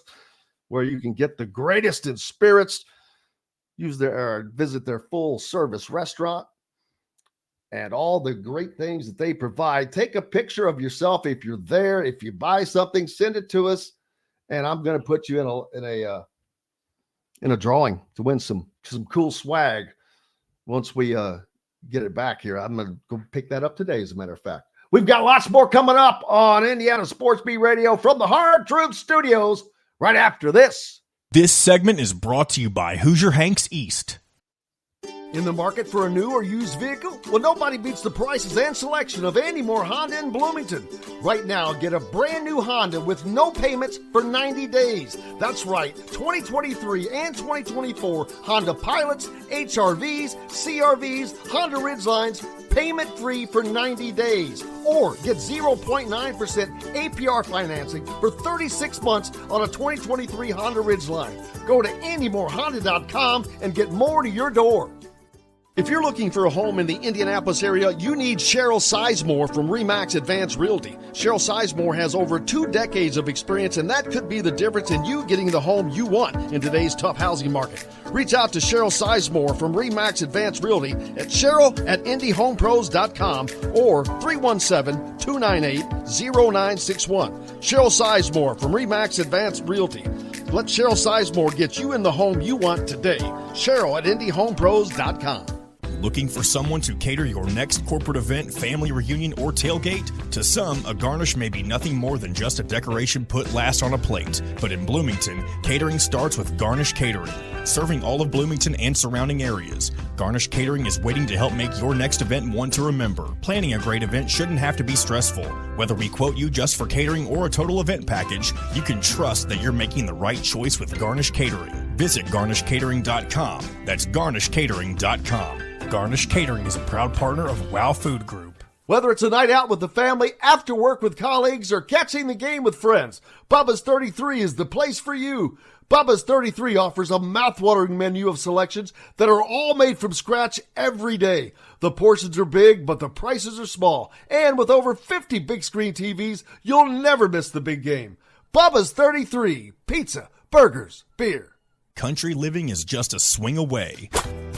where you can get the greatest in spirits, visit their full service restaurant, and all the great things that they provide. Take a picture of yourself if you're there. If you buy something, send it to us, and I'm going to put you in a drawing to win some cool swag once we get it back here. I'm going to go pick that up today, as a matter of fact. We've got lots more coming up on Indiana Sports Beat Radio from the Hard Truth Studios right after this. This segment is brought to you by Hoosier Hanks East. In the market for a new or used vehicle? Well, nobody beats the prices and selection of Andy Moore Honda in Bloomington. Right now, get a brand new Honda with no payments for 90 days. That's right, 2023 and 2024 Honda Pilots, HRVs, CRVs, Honda Ridgelines, payment-free for 90 days. Or get 0.9% APR financing for 36 months on a 2023 Honda Ridgeline. Go to AndyMooreHonda.com and get more to your door. If you're looking for a home in the Indianapolis area, you need Cheryl Sizemore from RE/MAX Advanced Realty. Cheryl Sizemore has over 2 decades of experience, and that could be the difference in you getting the home you want in today's tough housing market. Reach out to Cheryl Sizemore from RE/MAX Advanced Realty at cheryl@indyhomepros.com or 317-298-0961. Cheryl Sizemore from RE/MAX Advanced Realty. Let Cheryl Sizemore get you in the home you want today. Cheryl@indyhomepros.com. Looking for someone to cater your next corporate event, family reunion, or tailgate? To some, a garnish may be nothing more than just a decoration put last on a plate. But in Bloomington, catering starts with Garnish Catering. Serving all of Bloomington and surrounding areas, Garnish Catering is waiting to help make your next event one to remember. Planning a great event shouldn't have to be stressful. Whether we quote you just for catering or a total event package, you can trust that you're making the right choice with Garnish Catering. Visit garnishcatering.com. That's garnishcatering.com. Garnish Catering is a proud partner of WOW Food Group. Whether it's a night out with the family, after work with colleagues, or catching the game with friends, Bubba's 33 is the place for you. Bubba's 33 offers a mouthwatering menu of selections that are all made from scratch every day. The portions are big, but the prices are small. And with over 50 big screen TVs, you'll never miss the big game. Bubba's 33, pizza, burgers, beer. Country living is just a swing away.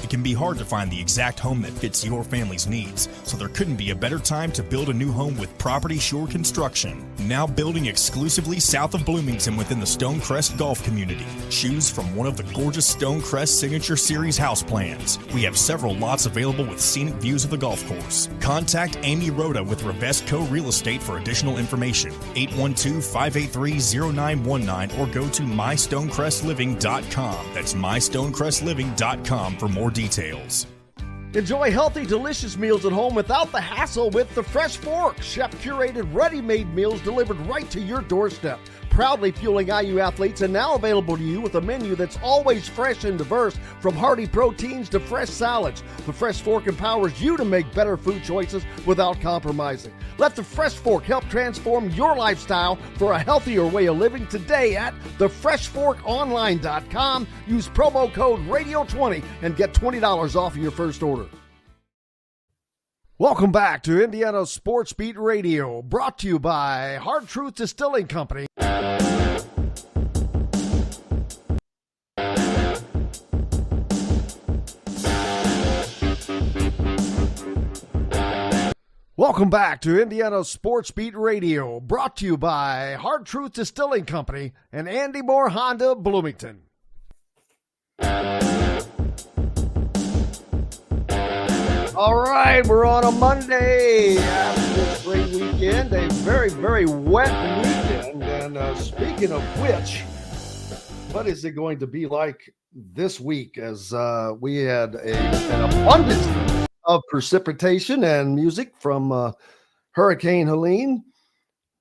It can be hard to find the exact home that fits your family's needs, so there couldn't be a better time to build a new home with Property Shore Construction. Now building exclusively south of Bloomington within the Stonecrest Golf community. Choose from one of the gorgeous Stonecrest Signature Series house plans. We have several lots available with scenic views of the golf course. Contact Amy Rhoda with Revesco Real Estate for additional information. 812-583-0919 or go to mystonecrestliving.com. That's mystonecrestliving.com for more details. Enjoy healthy, delicious meals at home without the hassle with the Fresh Fork. Chef-curated, ready-made meals delivered right to your doorstep. Proudly fueling IU athletes and now available to you with a menu that's always fresh and diverse, from hearty proteins to fresh salads. The Fresh Fork empowers you to make better food choices without compromising. Let the Fresh Fork help transform your lifestyle for a healthier way of living today at thefreshforkonline.com. Use promo code RADIO20 and get $20 off your first order. Welcome back to Indiana Sports Beat Radio, brought to you by Hard Truth Distilling Company. Welcome back to Indiana Sports Beat Radio, brought to you by Hard Truth Distilling Company and Andy Moore Honda, Bloomington. All right, we're on a Monday after this great weekend, a very, very wet weekend. And speaking of which, what is it going to be like this week, as we had an abundance of precipitation and music from Hurricane Helene.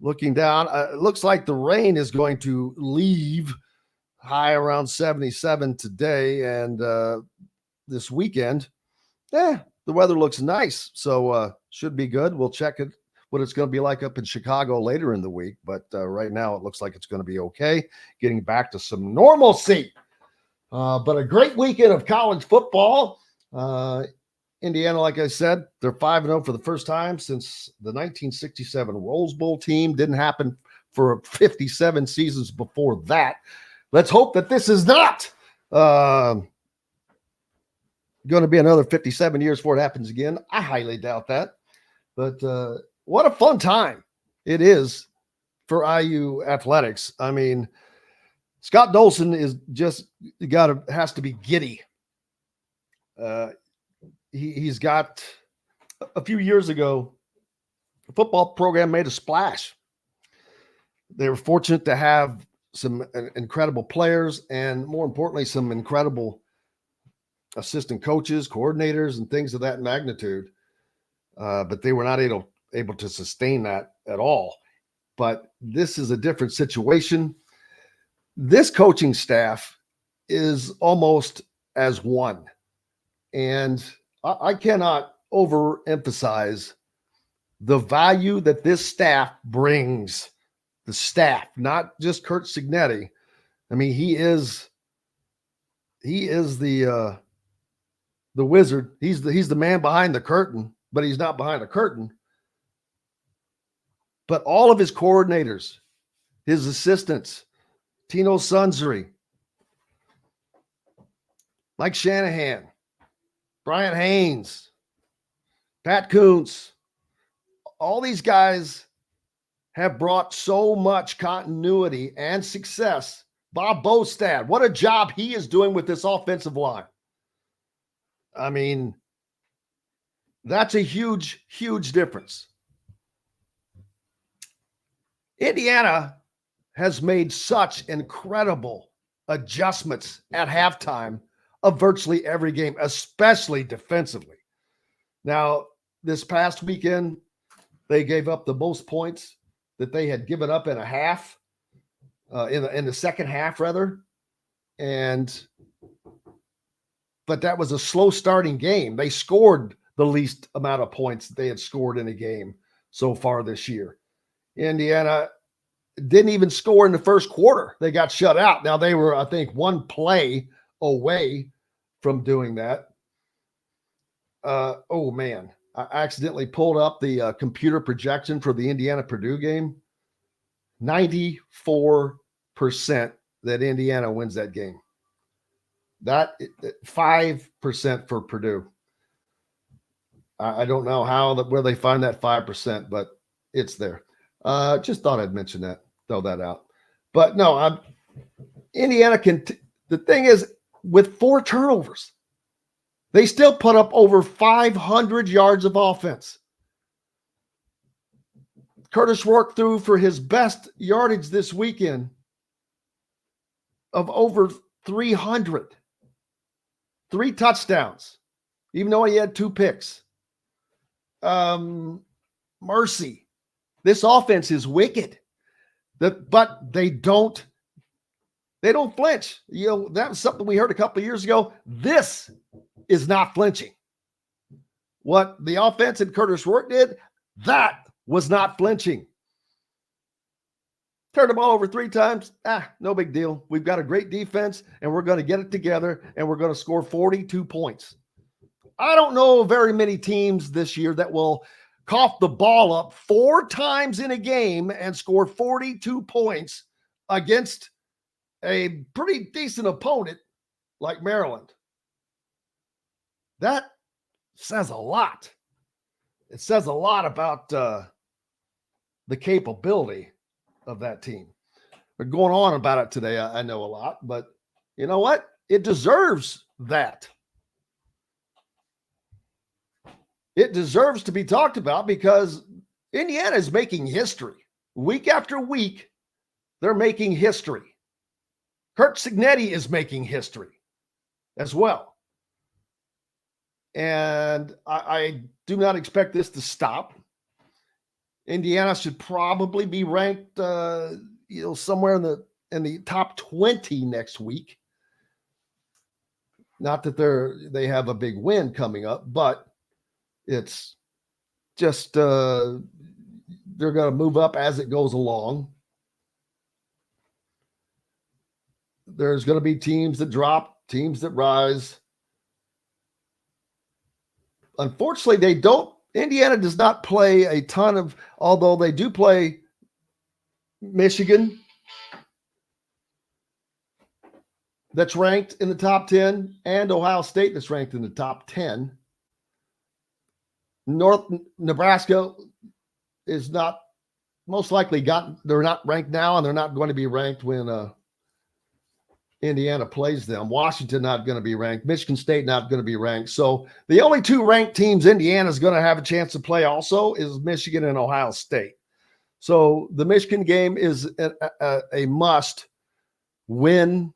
Looking down, it looks like the rain is going to leave, high around 77 today, and this weekend, the weather looks nice, so should be good. We'll check it, what it's going to be like up in Chicago later in the week, but right now it looks like it's going to be okay, getting back to some normalcy. But a great weekend of college football. Indiana, like I said, they're 5-0 for the first time since the 1967 Rose Bowl team. Didn't happen for 57 seasons before that. Let's hope that this is not going to be another 57 years before it happens again. I highly doubt that. But what a fun time it is for IU athletics. I mean, Scott Dolson is just has to be giddy. he's got a few years ago, the football program made a splash. They were fortunate to have some incredible players and, more importantly, some incredible assistant coaches, coordinators, and things of that magnitude. But they were not able to sustain that at all. But this is a different situation. This coaching staff is almost as one. And I cannot overemphasize the value that this staff brings. The staff, not just Curt Cignetti. I mean, he is the wizard. He's the man behind the curtain, but he's not behind the curtain. But all of his coordinators, his assistants, Tino Sunzery, Mike Shanahan, Brian Haynes, Pat Kuntz, all these guys have brought so much continuity and success. Bob Bostad, what a job he is doing with this offensive line. I mean, that's a huge, huge difference. Indiana has made such incredible adjustments at halftime of virtually every game, especially defensively. Now, this past weekend, they gave up the most points that they had given up in a half, in the second half, rather. But that was a slow starting game. They scored the least amount of points they had scored in a game so far this year. Indiana didn't even score in the first quarter. They got shut out. Now, they were, I think, one play away from doing that. Oh, man. I accidentally pulled up the computer projection for the Indiana-Purdue game. 94% that Indiana wins that game. That 5% for Purdue. I don't know where they find that 5%, but it's there. Just thought I'd mention that, throw that out. But no, Indiana can. The thing is, with 4 turnovers, they still put up over 500 yards of offense. Curtis Rourke threw for his best yardage this weekend of over 300. 3 touchdowns, even though he had 2 picks. Mercy. This offense is wicked. But they don't flinch. You know, that was something we heard a couple of years ago. This is not flinching. What the offense and Curtis Rourke did, that was not flinching. Turned the ball over 3 times. No big deal. We've got a great defense, and we're going to get it together, and we're going to score 42 points. I don't know very many teams this year that will cough the ball up 4 times in a game and score 42 points against a pretty decent opponent like Maryland. That says a lot. It says a lot about the capability of that team. We're going on about it today. I know a lot, but you know what? It deserves that. It deserves to be talked about because Indiana is making history. Week after week, they're making history. Curt Cignetti is making history as well. And I do not expect this to stop. Indiana should probably be ranked, somewhere in the top 20 next week. Not that they have a big win coming up, but it's just they're going to move up as it goes along. There's going to be teams that drop, teams that rise. Unfortunately, Indiana does not play a ton of, although they do play Michigan, that's ranked in the top 10, and Ohio State that's ranked in the top 10. Nebraska is not most likely they're not ranked now, and they're not going to be ranked when Indiana plays them. Washington not going to be ranked. Michigan State not going to be ranked. So the only two ranked teams Indiana is going to have a chance to play also is Michigan and Ohio State. So the Michigan game is a must win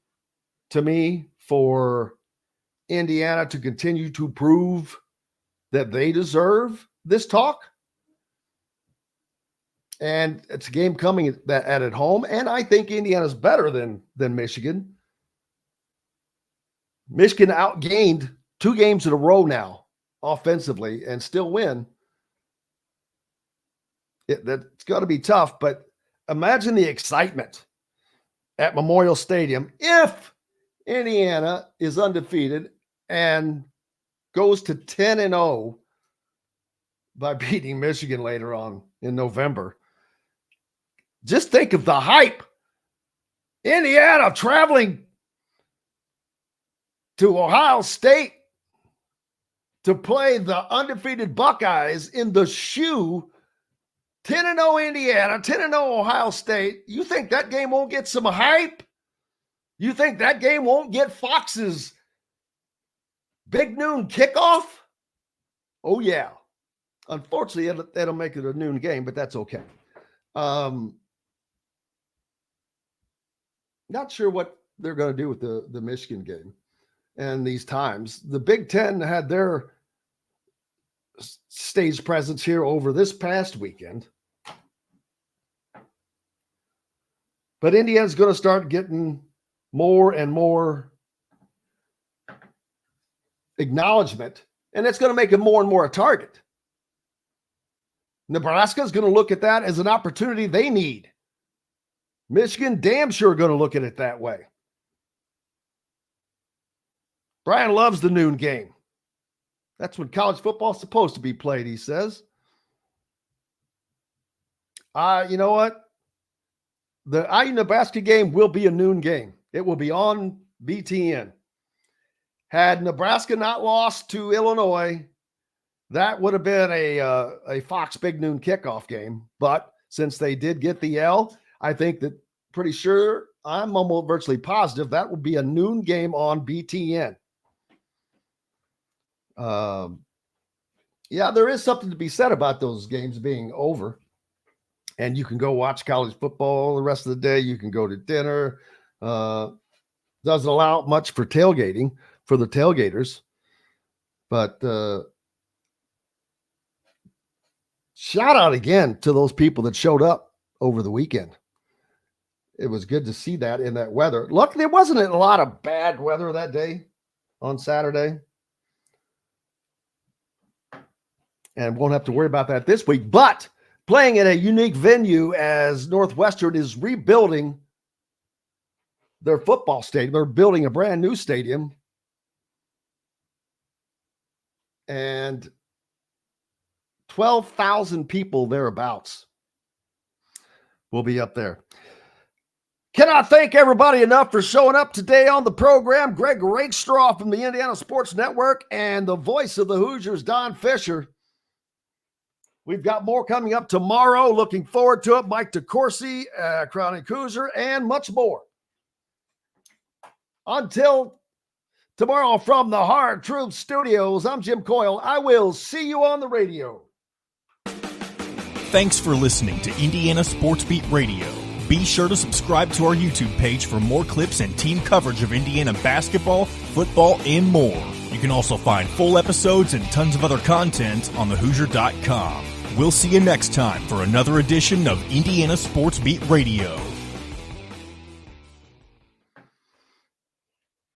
to me for Indiana to continue to prove that they deserve this talk. And it's a game coming at home. And I think Indiana's better than Michigan. Michigan outgained 2 games in a row now offensively and still win. That's got to be tough, but imagine the excitement at Memorial Stadium if Indiana is undefeated and goes to 10-0 by beating Michigan later on in November. Just think of the hype. Indiana traveling to Ohio State to play the undefeated Buckeyes in the shoe. 10-0 Indiana, 10-0 Ohio State. You think that game won't get some hype? You think that game won't get Fox's big noon kickoff? Oh, yeah. Unfortunately, it'll make it a noon game, but that's okay. Not sure what they're going to do with the Michigan game and these times. The Big Ten had their stage presence here over this past weekend. But Indiana's going to start getting more and more acknowledgement, and it's going to make them more and more a target. Nebraska is going to look at that as an opportunity they need. Michigan damn sure going to look at it that way. Brian loves the noon game. That's when college football is supposed to be played, he says. You know what? The IU-Nebraska game will be a noon game. It will be on BTN. Had Nebraska not lost to Illinois, that would have been a Fox Big Noon kickoff game. But since they did get the L, I think that I'm almost virtually positive that will be a noon game on BTN. Yeah, there is something to be said about those games being over. And you can go watch college football the rest of the day. You can go to dinner. Doesn't allow much for tailgating for the tailgaters. But shout out again to those people that showed up over the weekend. It was good to see that in that weather. Look, there wasn't a lot of bad weather that day on Saturday. And won't have to worry about that this week. But playing in a unique venue as Northwestern is rebuilding their football stadium. They're building a brand new stadium. And 12,000 people thereabouts will be up there. Cannot thank everybody enough for showing up today on the program. Greg Rakestraw from the Indiana Sports Network and the voice of the Hoosiers, Don Fischer. We've got more coming up tomorrow. Looking forward to it. Mike DeCourcy, Chronic Hoosier, and much more. Until tomorrow from the Hard Truth Studios, I'm Jim Coyle. I will see you on the radio. Thanks for listening to Indiana Sports Beat Radio. Be sure to subscribe to our YouTube page for more clips and team coverage of Indiana basketball, football, and more. You can also find full episodes and tons of other content on thehoosier.com. We'll see you next time for another edition of Indiana Sports Beat Radio.